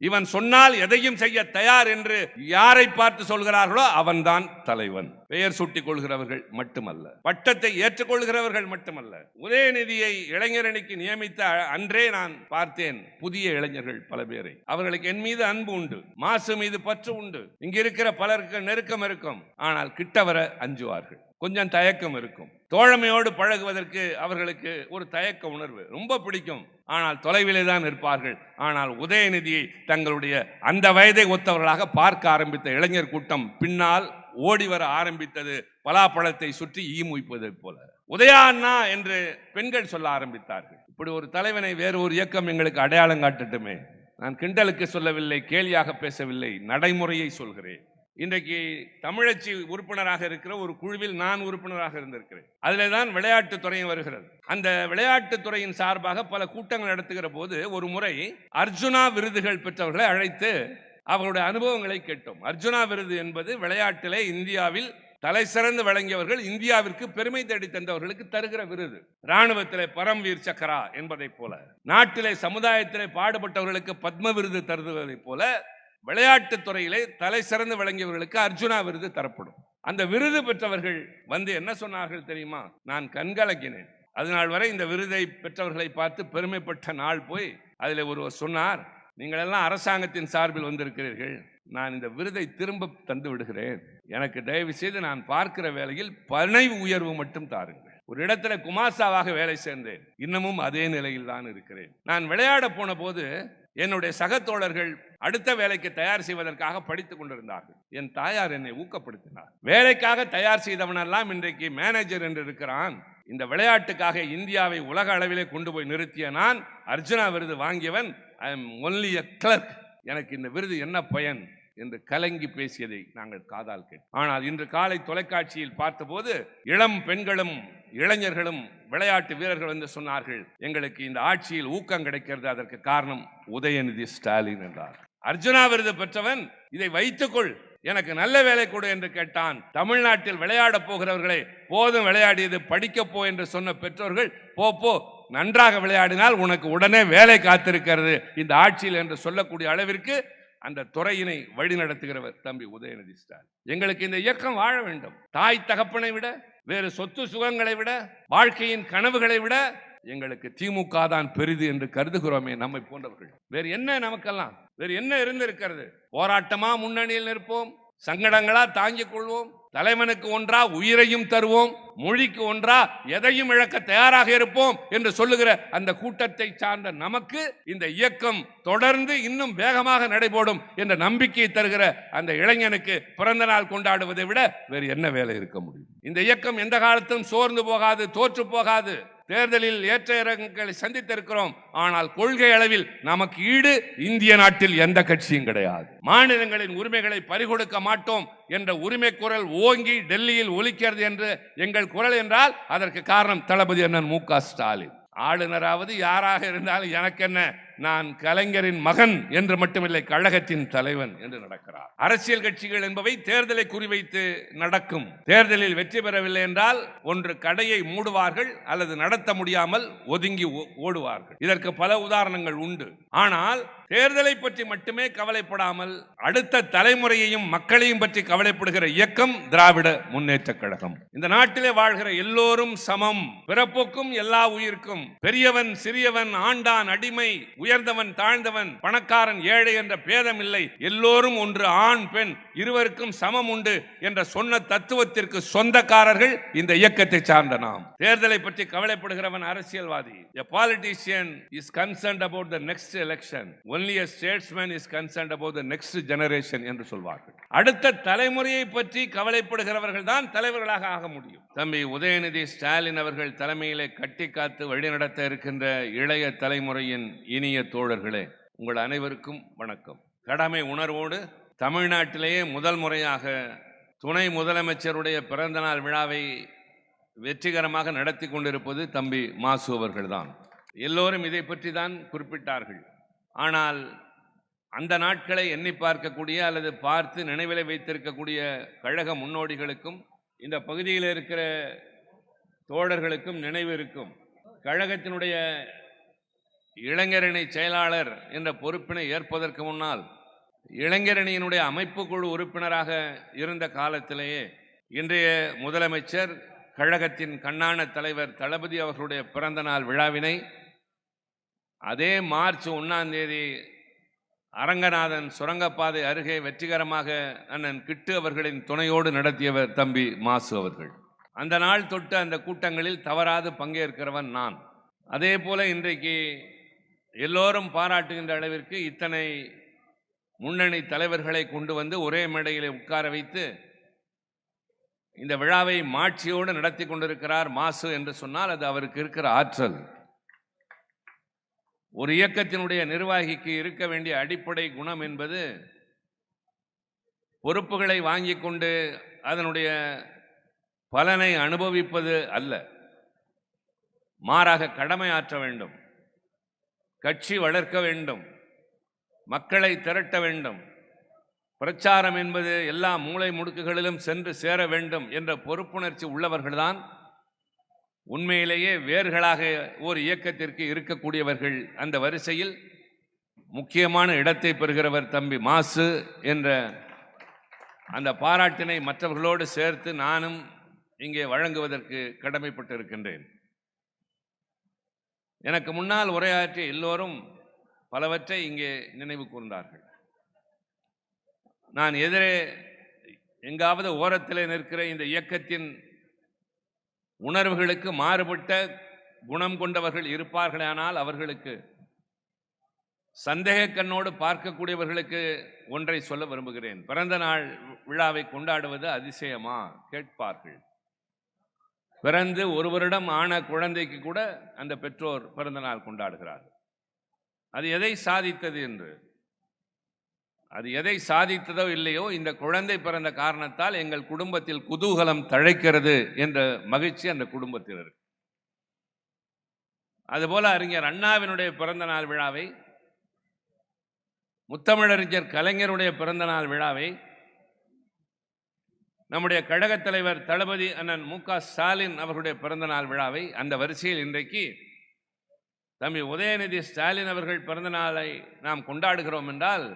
இவன் சொன்னால் எதையும் செய்ய தயார் என்று யாரை பார்த்து சொல்கிறார்களோ அவன்தான் தலைவன். பெயர் சூட்டிக் கொள்கிறவர்கள் மட்டுமல்ல, பட்டத்தை ஏற்றுக்கொள்கிறவர்கள் மட்டுமல்ல. உதயநிதியை இளைஞரணிக்கு நியமித்த அன்றே நான் பார்த்தேன் புதிய இளைஞர்கள் பல பேரை. அவர்களுக்கு என் மீது அன்பு உண்டு, மாசு மீது பற்று உண்டு. இங்க இருக்கிற பலருக்கு நெருக்கம் இருக்கும், ஆனால் கிட்ட வர அஞ்சுவார்கள். கொஞ்சம் தயக்கம் இருக்கும். தோழமையோடு பழகுவதற்கு அவர்களுக்கு ஒரு தயக்க உணர்வு ரொம்ப பிடிக்கும். ஆனால் தொலைவிலே தான் இருப்பார்கள். ஆனால் உதயநிதியை தங்களுடைய அந்த வயதை ஒத்தவர்களாக பார்க்க ஆரம்பித்த இளைஞர் கூட்டம் பின்னால் ஓடி வர ஆரம்பித்தது. பலாப்பழத்தை சுற்றி ஈமுய்ப்பதை போல. உதயா அண்ணா என்று பெண்கள் சொல்ல ஆரம்பித்தார்கள். இப்படி ஒரு தலைவனை வேறு ஒரு இயக்கம் எங்களுக்கு அடையாளம் காட்டட்டுமே. நான் கிண்டலுக்கு சொல்லவில்லை, கேலியாக பேசவில்லை, நடைமுறையை சொல்கிறேன். இன்றைக்கு தமிழச்சி உறுப்பினராக இருக்கிற ஒரு குழுவில் நான் உறுப்பினராக இருந்திருக்கிறேன். அதில் தான் விளையாட்டுத்துறையும் வருகிறது. அந்த விளையாட்டுத்துறையின் சார்பாக பல கூட்டங்கள் நடத்துகிற போது ஒரு முறை அர்ஜுனா விருதுகள் பெற்றவர்களை அழைத்து அவர்களுடைய அனுபவங்களை கேட்டோம். அர்ஜுனா விருது என்பது விளையாட்டிலே இந்தியாவில் தலை சிறந்து விளங்கியவர்கள், இந்தியாவிற்கு பெருமை தேடி தந்தவர்களுக்கு தருகிற விருது. இராணுவத்திலே பரம்வீர் சக்கரா என்பதை போல, நாட்டிலே சமுதாயத்திலே பாடுபட்டவர்களுக்கு பத்ம விருது தருவதை போல, விளையாட்டுத் துறையிலே தலை சிறந்து விளங்கியவர்களுக்கு அர்ஜுனா விருது தரப்படும். அந்த விருது பெற்றவர்கள் வந்து என்ன சொன்னார்கள் தெரியுமா? நான் கண்கலக்கினேன். அதனால் வரை இந்த விருதை பெற்றவர்களை பார்த்து பெருமைப்பட்ட நாள் போய் அதில் ஒருவர் சொன்னார், நீங்கள் எல்லாம் அரசாங்கத்தின் சார்பில் வந்திருக்கிறீர்கள், நான் இந்த விருதை திரும்ப தந்து விடுகிறேன். எனக்கு தயவு செய்து நான் பார்க்கிற வேலையில் பணி உயர்வு மட்டும் தாருங்கள். ஒரு இடத்துல குமாசாவாக வேலை சேர்ந்தேன், இன்னமும் அதே நிலையில் தான் இருக்கிறேன். நான் விளையாட போன போது என்னுடைய சக தோழர்கள் அடுத்த வேலைக்கு தயார் செய்வதற்காக படித்துக் கொண்டிருந்தார்கள். என் தாயார் என்னை ஊக்கப்படுத்தினார். வேலைக்காக தயார் செய்தவனெல்லாம் இன்றைக்கு மேனேஜர் என்று இருக்கிறான். இந்த விளையாட்டுக்காக இந்தியாவை உலக அளவிலே கொண்டு போய் நிறுத்திய நான் அர்ஜுனா விருது வாங்கியவன். I am only a clerk. எனக்கு இந்த விருது என்ன பயன் என்று கலங்கி பேசியதை நாங்கள் காதால் கேட்டோம். ஆனால் இன்று காலை தொலைக்காட்சியில் பார்த்தபோது இளம் பெண்களும் இளைஞர்களும் விளையாட்டு வீரர்கள் வந்து சொன்னார்கள், எங்களுக்கு இந்த ஆட்சியில் ஊக்கம் கிடைக்கிறது, அதற்கு காரணம் உதயநிதி ஸ்டாலின் என்றார். அர்ஜுனா விருது பெற்றவன் இதை வைத்துக்கொள், எனக்கு நல்ல வேலை கொடு என்று கேட்டான். தமிழ்நாட்டில் விளையாட போகிறவர்களை போதும் விளையாடியது, படிக்க போ என்று சொன்ன பெற்றோர்கள், போ நன்றாக விளையாடினால் உனக்கு உடனே வேலை காத்திருக்கிறது இந்த ஆட்சியில் என்று சொல்லக்கூடிய அளவிற்கு அந்த துறையினை வழி நடத்துகிறவர் தம்பி உதயநிதி ஸ்டாலின். எங்களுக்கு இந்த இயக்கம் வாழ வேண்டும். தாய் தகப்பனை விட, வேறு சொத்து சுகங்களை விட, வாழ்க்கையின் கனவுகளை விட எங்களுக்கு திமுக தான் பெரிது என்று கருதுகிறோமே நம்மை போன்றவர்கள். வேறு என்ன நமக்கெல்லாம் வேறு என்ன இருந்திருக்கிறது? போராட்டமா முன்னணியில் நிற்போம், சங்கடங்களா தாங்கிக் கொள்வோம், தலைவனுக்கு ஒன்றா உயிரையும் தருவோம், மொழிக்கு ஒன்றா எதையும் இழக்க தயாராக இருப்போம் என்று சொல்லுகிற அந்த கூட்டத்தை சார்ந்த நமக்கு இந்த இயக்கம் தொடர்ந்து இன்னும் வேகமாக நடைபோடும் என்ற நம்பிக்கையை தருகிற அந்த இளைஞனுக்கு பிறந்த நாள் கொண்டாடுவதை விட வேறு என்ன வேலை இருக்க முடியும்? இந்த இயக்கம் எந்த காலத்திலும் சோர்ந்து போகாது, தோற்று போகாது. தேர்தலில் ஏற்ற இறக்கங்களை சந்தித்திருக்கிறோம். ஆனால் கொள்கை அளவில் நமக்கு ஈடு இந்திய நாட்டில் எந்த கட்சியும் கிடையாது. மாநிலங்களின் உரிமைகளை பறிகொடுக்க மாட்டோம் என்ற உரிமை குரல் ஓங்கி டெல்லியில் ஒலிக்கிறது என்று எங்கள் குரல் என்றால் அதற்கு காரணம் தளபதி அண்ணன் மு.க. ஸ்டாலின். ஆளுநராவது யாராக இருந்தாலும் எனக்கு என்ன, நான் கலைஞரின் மகன் என்று மட்டுமில்லை, கழகத்தின் தலைவன் என்று நடக்கிறார். அரசியல் கட்சிகள் என்பவை தேர்தலை குறிவைத்து நடக்கும். தேர்தலில் வெற்றி பெறவில்லை என்றால் ஒன்று கடையை மூடுவார்கள் அல்லது நடத்த முடியாமல் ஒதுங்கி ஓடுவார்கள். இதற்கு பல உதாரணங்கள் உண்டு. ஆனால் தேர்தலை பற்றி மட்டுமே கவலைப்படாமல் அடுத்த தலைமுறையையும் மக்களையும் பற்றி கவலைப்படுகிற இயக்கம் திராவிட முன்னேற்ற கழகம். இந்த நாட்டிலே வாழ்கிற எல்லோரும் சமம், பிறப்புக்கும் எல்லா உயிர்க்கும், பெரியவன் சிறியவன், ஆண்டான் அடிமை, உயர்ந்தவன் தாழ்ந்தவன், பணக்காரன் ஏழை என்ற பேதம் இல்லை. எல்லோரும் ஒன்று, ஆண் பெண் இருவருக்கும் சமம் உண்டு என்ற சொன்ன தத்துவத்திற்கு சொந்தக்காரர்கள் இந்த இயக்கத்தை சார்ந்த நாம். தேர்தலை பற்றி கவலைப்படுகிறவன் அரசியல்வாதி. A politician is concerned about the next election. Only a statesman is concerned about the next generation என்று சொல்வார்கள். அடுத்த தலைமுறையை பற்றி கவலைப்படுகிறவர்கள் தான் தலைவர்களாக ஆக முடியும். தம்பி உதயநிதி ஸ்டாலின் அவர்கள் தலைமையிலே கட்டி காத்து வழிநடத்த இருக்கின்ற இளைய தலைமுறையின் இனிய தோழர்களே, உங்கள் அனைவருக்கும் வணக்கம். கடமை உணர்வோடு தமிழ்நாட்டிலேயே முதல் முறையாக துணை முதலமைச்சருடைய பிறந்த நாள் விழாவை வெற்றிகரமாக நடத்தி கொண்டிருப்பது தம்பி மாசு அவர்கள்தான். எல்லோரும் இதை பற்றி தான் குறிப்பிட்டார்கள். ஆனால் அந்த நாட்களை எண்ணி பார்க்கக்கூடிய அல்லது பார்த்து நினைவிலை வைத்திருக்கக்கூடிய கழக முன்னோடிகளுக்கும் இந்த பகுதியில் இருக்கிற தோழர்களுக்கும் நினைவு இருக்கும். கழகத்தினுடைய இளைஞரணி செயலாளர் என்ற பொறுப்பினை ஏற்பதற்கு முன்னால் இளைஞரணியினுடைய அமைப்பு குழு உறுப்பினராக இருந்த காலத்திலேயே இன்றைய முதலமைச்சர் கழகத்தின் கண்ணான தலைவர் தளபதி அவர்களுடைய பிறந்த நாள் விழாவினை அதே மார்ச் 1ஆம் தேதி அரங்கநாதன் சுரங்கப்பாதை அருகே வெற்றிகரமாக அண்ணன் கிட்டு அவர்களின் துணையோடு நடத்தியவர் தம்பி மாசு அவர்கள். அந்த நாள் தொட்டு அந்த கூட்டங்களில் தவறாது பங்கேற்கிறவன் நான். அதே போல இன்றைக்கு எல்லோரும் பாராட்டுகின்ற அளவிற்கு இத்தனை முன்னணி தலைவர்களை கொண்டு வந்து ஒரே மேடையில் உட்கார வைத்து இந்த விழாவை மாட்சியோடு நடத்தி கொண்டிருக்கிறார் மாசு என்று சொன்னால் அது அவருக்கு இருக்கிற ஆற்றல். ஒரு இயக்கத்தினுடைய நிர்வாகிக்கு இருக்க வேண்டிய அடிப்படை குணம் என்பது பொறுப்புகளை வாங்கி கொண்டு அதனுடைய பலனை அனுபவிப்பது அல்ல, மாறாக கடமையாற்ற வேண்டும், கட்சி வளர்க்க வேண்டும், மக்களை திரட்ட வேண்டும், பிரச்சாரம் என்பது எல்லா மூலை முடுக்குகளிலும் சென்று சேர வேண்டும் என்ற பொறுப்புணர்ச்சி உள்ளவர்கள்தான் உண்மையிலேயே வேர்களாக ஒரு இயக்கத்திற்கு இருக்கக்கூடியவர்கள். அந்த வரிசையில் முக்கியமான இடத்தை பெறுகிறவர் தம்பி மாசு என்ற அந்த பாராட்டினை மற்றவர்களோடு சேர்த்து நானும் இங்கே வழங்குவதற்கு கடமைப்பட்டு இருக்கின்றேன். எனக்கு முன்னால் உரையாற்றிய எல்லோரும் பலவற்றை இங்கே நினைவு கூர்ந்தார்கள். நான் எதிரே எங்காவது ஓரத்திலே நிற்கிற இந்த இயக்கத்தின் உணர்வுகளுக்கு மாறுபட்ட குணம் கொண்டவர்கள் இருப்பார்களானால் அவர்களுக்கு சந்தேக கண்ணோடு பார்க்கக்கூடியவர்களுக்கு ஒன்றை சொல்ல விரும்புகிறேன். பிறந்த நாள் விழாவை கொண்டாடுவது அதிசயமா கேட்பார்கள். பிறந்து ஒரு வருடம் ஆன குழந்தைக்கு கூட அந்த பெற்றோர் பிறந்த நாள் கொண்டாடுகிறார்கள். அது எதை சாதித்தது என்று, அது எதை சாதித்ததோ இல்லையோ, இந்த குழந்தை பிறந்த காரணத்தால் எங்கள் குடும்பத்தில் குதூகலம் தழைக்கிறது என்ற மகிழ்ச்சி அந்த குடும்பத்தில் இருக்கு. அதுபோல அறிஞர் அண்ணாவினுடைய பிறந்த நாள் விழாவை, முத்தமிழறிஞர் கலைஞருடைய பிறந்த நாள் விழாவை, நம்முடைய கழகத் தலைவர் தளபதி அண்ணன் மு.க. ஸ்டாலின் அவர்களுடைய பிறந்த நாள் விழாவை, அந்த வரிசையில் இன்றைக்கு தம்பி உதயநிதி ஸ்டாலின் அவர்கள் பிறந்த நாளை நாம் கொண்டாடுகிறோம் என்றால்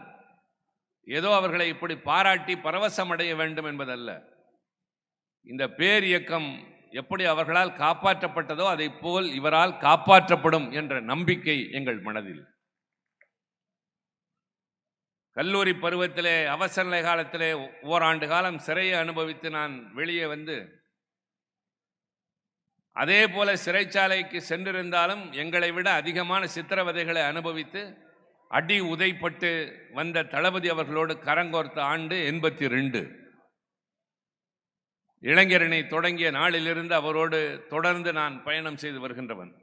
ஏதோ அவர்களை இப்படி பாராட்டி பரவசம் அடைய வேண்டும் என்பதல்ல. இந்த பேர் இயக்கம் எப்படி அவர்களால் காப்பாற்றப்பட்டதோ அதை போல் இவரால் காப்பாற்றப்படும் என்ற நம்பிக்கை எங்கள் மனதில். கல்லூரி பருவத்திலே அவசர நிலை காலத்திலே ஓராண்டு காலம் சிறையை அனுபவித்து நான் வெளியே வந்து அதே போல சிறைச்சாலைக்கு சென்றிருந்தாலும் எங்களை விட அதிகமான சித்திரவதைகளை அனுபவித்து அடி உதைப்பட்டு வந்த தளபதி அவர்களோடு கரங்கோர்த்த ஆண்டு 82. இளைஞரணி தொடங்கிய நாளிலிருந்து அவரோடு தொடர்ந்து நான் பயணம் செய்து வருகின்றவன்.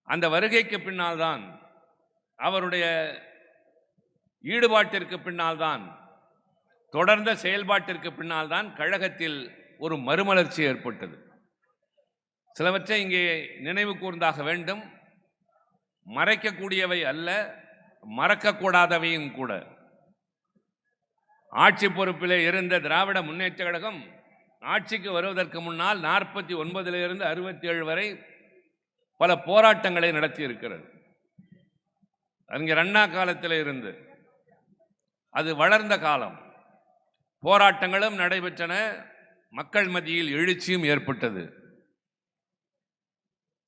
அந்த வருகைக்கு பின்னால் தான், அவருடைய ஈடுபாட்டிற்கு பின்னால் தான், தொடர்ந்த செயல்பாட்டிற்கு பின்னால் தான் கழகத்தில் ஒரு மறுமலர்ச்சி ஏற்பட்டது. சிலவற்றை இங்கே நினைவு கூர்ந்தாக வேண்டும். மறைக்கக்கூடியவை அல்ல, மறக்கக்கூடாதவையும் கூட. ஆட்சி பொறுப்பிலே இருந்த திராவிட முன்னேற்ற கழகம் ஆட்சிக்கு வருவதற்கு முன்னால் 49 67 வரை பல போராட்டங்களை நடத்தி இருக்கிறது. அறிஞர் அண்ணா காலத்தில் இருந்து அது வளர்ந்த காலம். போராட்டங்களும் நடைபெற்றன, மக்கள் மத்தியில் எழுச்சியும் ஏற்பட்டது.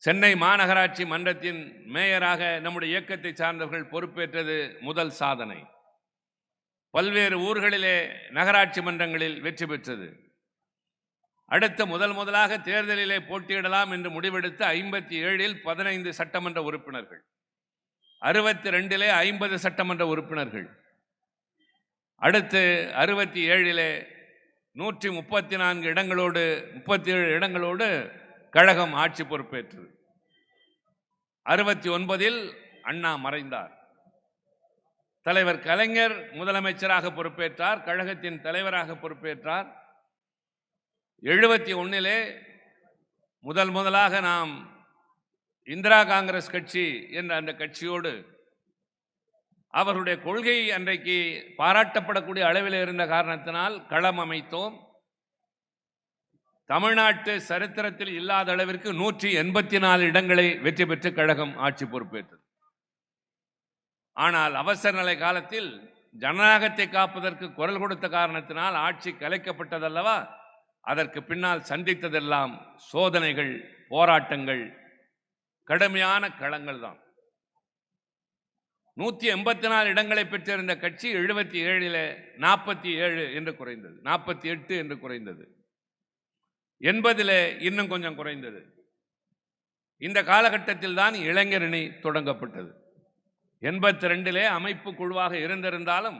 சென்னை மாநகராட்சி மன்றத்தின் மேயராக நம்முடைய இயக்கத்தை சார்ந்தவர்கள் பொறுப்பேற்றது முதல் சாதனை. பல்வேறு ஊர்களிலே நகராட்சி மன்றங்களில் வெற்றி பெற்றது. அடுத்து முதலாக தேர்தலிலே போட்டியிடலாம் என்று முடிவெடுத்த 57இல் 15 சட்டமன்ற உறுப்பினர்கள், 62இலே 50 சட்டமன்ற உறுப்பினர்கள், அடுத்து 67இலே 134 இடங்களோடு 37 இடங்களோடு கழகம் ஆட்சி பொறுப்பேற்றது. 69இல் அண்ணா மறைந்தார். தலைவர் கலைஞர் முதலமைச்சராக பொறுப்பேற்றார், கழகத்தின் தலைவராக பொறுப்பேற்றார். 71இலே முதலாக நாம் இந்திரா காங்கிரஸ் கட்சி என்ற அந்த கட்சியோடு அவருடைய கொள்கை அன்றைக்கு பாராட்டப்படக்கூடிய அளவில் இருந்த காரணத்தினால் களம் அமைத்தோம். தமிழ்நாட்டு சரித்திரத்தில் இல்லாத அளவிற்கு 184 இடங்களை வெற்றி பெற்று கழகம் ஆட்சி பொறுப்பேற்றது. ஆனால் அவசர நிலை காலத்தில் ஜனநாயகத்தை காப்பதற்கு குரல் கொடுத்த காரணத்தினால் ஆட்சி கலைக்கப்பட்டதல்லவா? அதற்கு பின்னால் சந்தித்ததெல்லாம் சோதனைகள், போராட்டங்கள், கடுமையான களங்கள் தான். 184 இடங்களை பெற்றிருந்த கட்சி 77 47 என்று குறைந்தது, 48 என்று குறைந்தது, 80 இன்னும் கொஞ்சம் குறைந்தது. இந்த காலகட்டத்தில் தான் இளைஞரணி தொடங்கப்பட்டது. 82 அமைப்பு குழுவாக இருந்திருந்தாலும்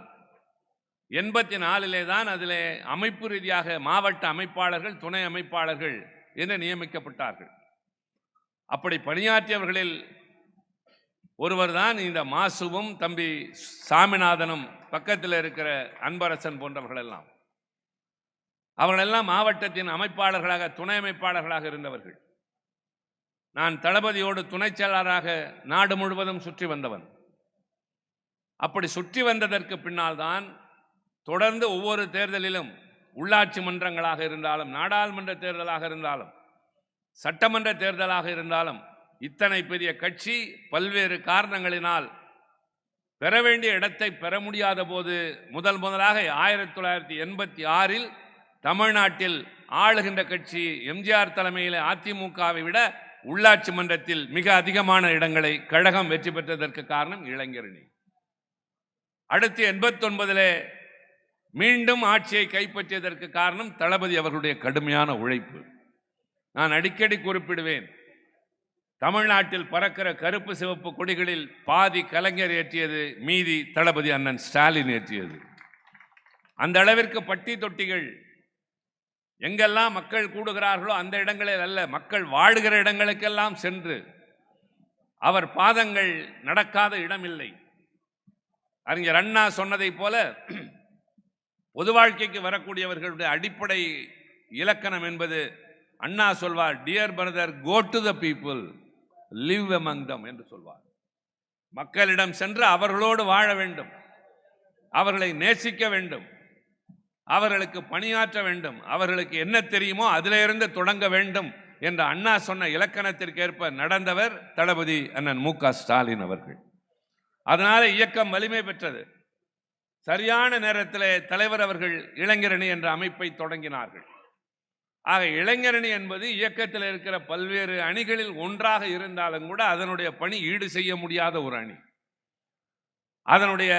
84 தான் அதிலே அமைப்பு ரீதியாக மாவட்ட அமைப்பாளர்கள், துணை அமைப்பாளர்கள் என்று நியமிக்கப்பட்டார்கள். அப்படி பணியாற்றியவர்களில் ஒருவர் தான் இந்த மாசுவும் தம்பி சாமிநாதனும், பக்கத்தில் இருக்கிற அன்பரசன் போன்றவர்கள் எல்லாம். அவர்களெல்லாம் மாவட்டத்தின் அமைப்பாளர்களாக, துணை அமைப்பாளர்களாக இருந்தவர்கள். நான் தளபதியோடு துணை செயலாளராக நாடு முழுவதும் சுற்றி வந்தவன். அப்படி சுற்றி வந்ததற்கு பின்னால் தான் தொடர்ந்து ஒவ்வொரு தேர்தலிலும், உள்ளாட்சி மன்றங்களாக இருந்தாலும், நாடாளுமன்ற தேர்தலாக இருந்தாலும், சட்டமன்ற தேர்தலாக இருந்தாலும், இத்தனை பெரிய கட்சி பல்வேறு காரணங்களினால் பெற வேண்டிய இடத்தை பெற முடியாத போது முதலாக 1986 தமிழ்நாட்டில் ஆளுகின்ற கட்சி எம்ஜிஆர் தலைமையில் அதிமுகவை விட உள்ளாட்சி மன்றத்தில் மிக அதிகமான இடங்களை கழகம் வெற்றி பெற்றதற்கு காரணம் இளைஞரணி. அடுத்து 89 மீண்டும் ஆட்சியை கைப்பற்றியதற்கு காரணம் தளபதி அவர்களுடைய கடுமையான உழைப்பு. நான் அடிக்கடி குறிப்பிடுவேன், தமிழ்நாட்டில் பறக்கிற கருப்பு சிவப்பு கொடிகளில் பாதி கலைஞர் ஏற்றியது, மீதி தளபதி அண்ணன் ஸ்டாலின் ஏற்றியது. அந்த அளவிற்கு பட்டி தொட்டிகள் எங்கெல்லாம் மக்கள் கூடுகிறார்களோ அந்த இடங்களில் அல்ல, மக்கள் வாழுகிற இடங்களுக்கெல்லாம் சென்று அவர் பாதங்கள் நடக்காத இடமில்லை. அறிஞர் அண்ணா சொன்னதை போல பொது வாழ்க்கைக்கு வரக்கூடியவர்களுடைய அடிப்படை இலக்கணம் என்பது, அண்ணா சொல்வார், dear brother, go to the people, live among them என்று சொல்வார். மக்களிடம் சென்று அவர்களோடு வாழ வேண்டும், அவர்களை நேசிக்க வேண்டும், அவர்களுக்கு பணியாற்ற வேண்டும், அவர்களுக்கு என்ன தெரியுமோ அதிலிருந்து தொடங்க வேண்டும் என்ற அண்ணா சொன்ன இலக்கணத்திற்கேற்ப நடந்தவர் தளபதி அண்ணன் மு.க. ஸ்டாலின் அவர்கள். அதனால இயக்கம் வலிமை பெற்றது. சரியான நேரத்தில் தலைவர் அவர்கள் இளைஞரணி என்ற அமைப்பை தொடங்கினார்கள். ஆக இளைஞரணி என்பது இயக்கத்தில் இருக்கிற பல்வேறு அணிகளில் ஒன்றாக இருந்தாலும் கூட அதனுடைய பணி ஈடு செய்ய முடியாத ஒரு அணி. அதனுடைய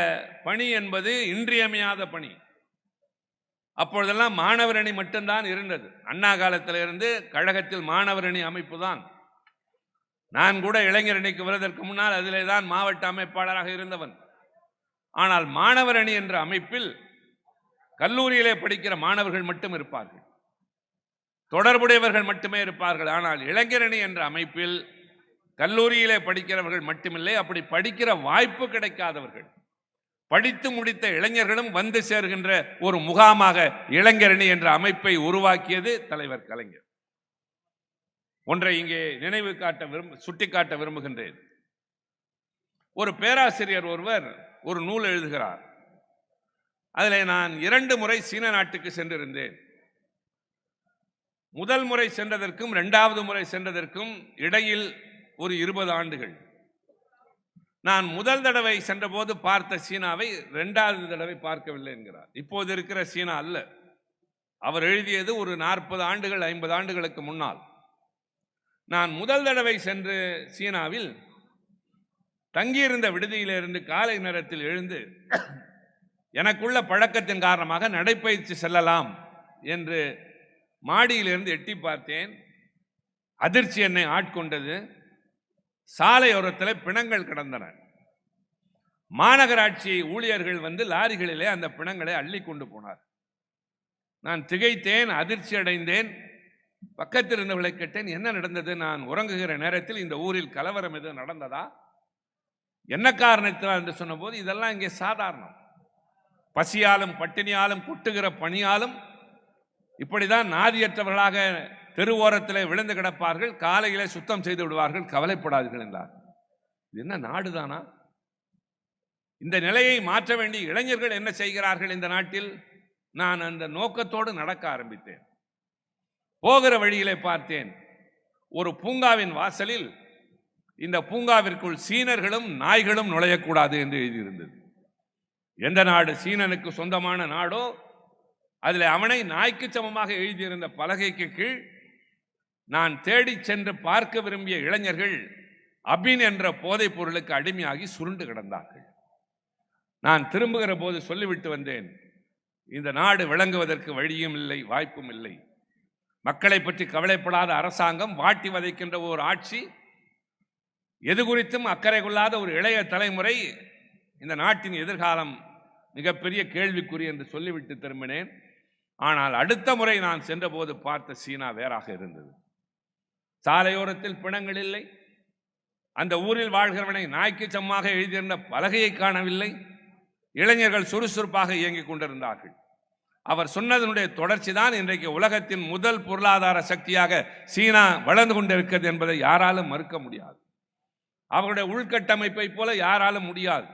பணி என்பது இன்றியமையாத பணி. அப்பொழுதெல்லாம் மாணவர் அணி மட்டும்தான் இருந்தது. அண்ணா காலத்தில் இருந்து கழகத்தில் மாணவர் அணி அமைப்பு தான். நான் கூட இளைஞரணிக்கு வருவதற்கு முன்னால் அதிலே தான் மாவட்ட அமைப்பாளராக இருந்தவன். ஆனால் மாணவர் அணி என்ற அமைப்பில் கல்லூரியிலே படிக்கிற மாணவர்கள் மட்டும் இருப்பார்கள், தொடர்புடையவர்கள் மட்டுமே இருப்பார்கள். ஆனால் இளைஞரணி என்ற அமைப்பில் கல்லூரியிலே படிக்கிறவர்கள் மட்டுமில்லை, அப்படி படிக்கிற வாய்ப்பு கிடைக்காதவர்கள், படித்து முடித்த இளைஞர்களும் வந்து சேர்கின்ற ஒரு முகாமாக இளைஞரணி என்ற அமைப்பை உருவாக்கியது தலைவர் கலைஞர். ஒன்றை இங்கே நினைவு சுட்டிக்காட்ட விரும்புகின்றேன். ஒரு பேராசிரியர் ஒருவர் ஒரு நூல் எழுதுகிறார். அதில் நான் 2 முறை சீன நாட்டுக்கு சென்றிருந்தேன். முதல் முறை சென்றதற்கும் 2வது முறை சென்றதற்கும் இடையில் ஒரு 20 ஆண்டுகள். நான் முதல் தடவை சென்றபோது பார்த்த சீனாவை 2வது தடவை பார்க்கவில்லை என்கிறார். இப்போது இருக்கிற சீனா அல்ல. அவர் எழுதியது ஒரு 40 ஆண்டுகள் 50 ஆண்டுகளுக்கு முன்னால். நான் முதல் தடவை சென்று சீனாவில் தங்கியிருந்த விடுதியிலிருந்து காலை நேரத்தில் எழுந்து எனக்குள்ள பழக்கத்தின் காரணமாக நடைப்பயிற்சி செல்லலாம் என்று மாடியிலிருந்து எட்டி பார்த்தேன். அதிர்ச்சி என்னை ஆட்கொண்டது. சாலையோரத்தில் பிணங்கள் கிடந்தன. மாநகராட்சி ஊழியர்கள் வந்து லாரிகளிலே அந்த பிணங்களை அள்ளி கொண்டு போனார். நான் திகைத்தேன், அதிர்ச்சி அடைந்தேன். பக்கத்தில் இருந்தவர்களை கேட்டேன், என்ன நடந்தது? நான் உறங்குகிற நேரத்தில் இந்த ஊரில் கலவரம் எதுவும் நடந்ததா, என்ன காரணத்தினால் என்று சொன்னபோது, இதெல்லாம் இங்கே சாதாரணம், பசியாலும் பட்டினியாலும் குட்டுகிற பணியாலும் இப்படிதான் நாதியற்றவர்களாக தெருவோரத்தில் விழுந்து கிடப்பார்கள், காலையிலே சுத்தம் செய்து விடுவார்கள், கவலைப்படாதீர்கள் என்றார். இது என்ன நாடுதானா? இந்த நிலையை மாற்ற வேண்டிய இளைஞர்கள் என்ன செய்கிறார்கள் இந்த நாட்டில்? நான் அந்த நோக்கத்தோடு நடக்க ஆரம்பித்தேன். போகிற வழியிலே பார்த்தேன், ஒரு பூங்காவின் வாசலில் இந்த பூங்காவிற்குள் சீனர்களும் நாய்களும் நுழையக்கூடாது என்று எழுதியிருந்தது. எந்த நாடு சீனனுக்கு சொந்தமான நாடோ அதில் அவனை நாய்க்கு சமமாக எழுதியிருந்த பலகைக்கு கீழ் நான் தேடி சென்று பார்க்க விரும்பிய இளைஞர்கள் அபின் என்ற போதைப் பொருளுக்கு அடிமையாகி சுருண்டு கிடந்தார்கள். நான் திரும்புகிற போது சொல்லிவிட்டு வந்தேன், இந்த நாடு விளங்குவதற்கு வழியும் இல்லை, வாய்ப்பும் இல்லை. மக்களை பற்றி கவலைப்படாத அரசாங்கம், வாட்டி வதைக்கின்ற ஒரு ஆட்சி, எது குறித்தும் அக்கறை கொள்ளாத ஒரு இளைய தலைமுறை, இந்த நாட்டின் எதிர்காலம் மிகப்பெரிய கேள்விக்குறி என்று சொல்லிவிட்டு திரும்பினேன். ஆனால் அடுத்த முறை நான் சென்றபோது பார்த்த சீனா வேறாக இருந்தது. சாலையோரத்தில் பிணங்கள் இல்லை, அந்த ஊரில் வாழ்கிறவனை நாய்க்கு சமமாக எழுதியிருந்த பலகையை காணவில்லை. இளைஞர்கள் சுறுசுறுப்பாக இயங்கிக் கொண்டிருந்தார்கள். அவர் சொன்னதனுடைய தொடர்ச்சி தான் இன்றைக்கு உலகத்தின் முதல் பொருளாதார சக்தியாக சீனா வளர்ந்து கொண்டிருக்கிறது என்பதை யாராலும் மறுக்க முடியாது. அவருடைய உள்கட்டமைப்பை போல யாராலும் முடியாது.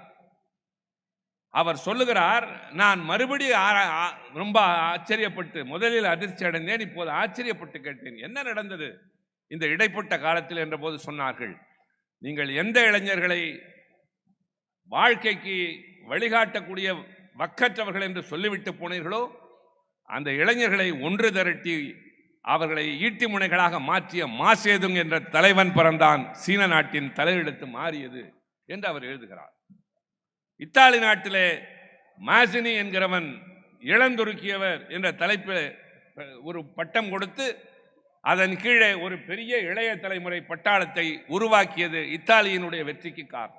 அவர் சொல்லுகிறார், நான் மறுபடியும் ரொம்ப ஆச்சரியப்பட்டு, முதலில் அதிர்ச்சி அடைந்தேன், இப்போது ஆச்சரியப்பட்டு கேட்டேன், என்ன நடந்தது இந்த இடைப்பட்ட காலத்தில் என்ற போது சொன்னார்கள், நீங்கள் எந்த இளைஞர்களை வாழ்க்கைக்கு வழிகாட்டக்கூடிய வக்கற்றவர்கள் என்று சொல்லிவிட்டு போனீர்களோ அந்த இளைஞர்களை ஒன்று திரட்டி அவர்களை ஈட்டி முனைகளாக மாற்றிய மாசேதுங் என்ற தலைவன் பிறந்தான். சீன நாட்டின் தலையெழுத்து மாறியது என்று அவர் எழுதுகிறார். இத்தாலி நாட்டிலே மாசினி என்கிறவன் இளந்துருக்கியவர் என்ற தலைப்பில் ஒரு பட்டம் கொடுத்து அதன் கீழே ஒரு பெரிய இளைய தலைமுறை பட்டாளத்தை உருவாக்கியது இத்தாலியினுடைய வெற்றிக்கு காரணம்.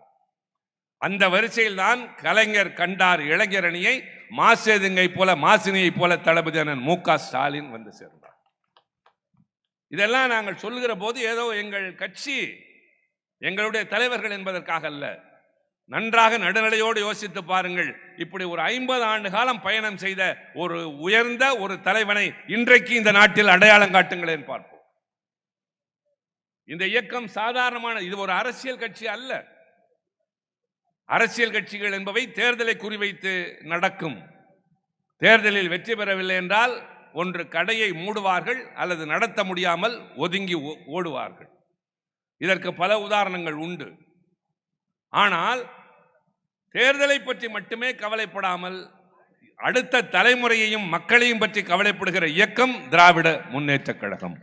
அந்த வரிசையில் தான் கலைஞர் கண்டார் இளைஞர் அணியை, மாசேதுங்கை போல, மாசினியை போல தளபதி அண்ணன் மு.க. ஸ்டாலின் வந்து சேர்ந்தார். இதெல்லாம் நாங்கள் சொல்லுகிற போது ஏதோ எங்கள் கட்சி, எங்களுடைய தலைவர்கள் என்பதற்காக அல்ல. நன்றாக நடுநிலையோடு யோசித்து பாருங்கள். இப்படி ஒரு 50 ஆண்டு காலம் பயணம் செய்த ஒரு உயர்ந்த ஒரு தலைவனை இன்றைக்கு இந்த நாட்டில் அடையாளம் காட்டுங்களேன் பார்ப்போம். இந்த இயக்கம் சாதாரணமான, இது ஒரு அரசியல் கட்சி அல்ல. அரசியல் கட்சிகள் என்பவை தேர்தலை குறிவைத்து நடக்கும். தேர்தலில் வெற்றி பெறவில்லை என்றால் ஒன்று கடையை மூடுவார்கள் அல்லது நடத்த முடியாமல் ஒதுங்கி ஓடுவார்கள். இதற்கு பல உதாரணங்கள் உண்டு. ஆனால் தேர்தலை பற்றி மட்டுமே கவலைப்படாமல் அடுத்த தலைமுறையையும் மக்களையும் பற்றி கவலைப்படுகிற இயக்கம் திராவிட முன்னேற்றக் கழகம்.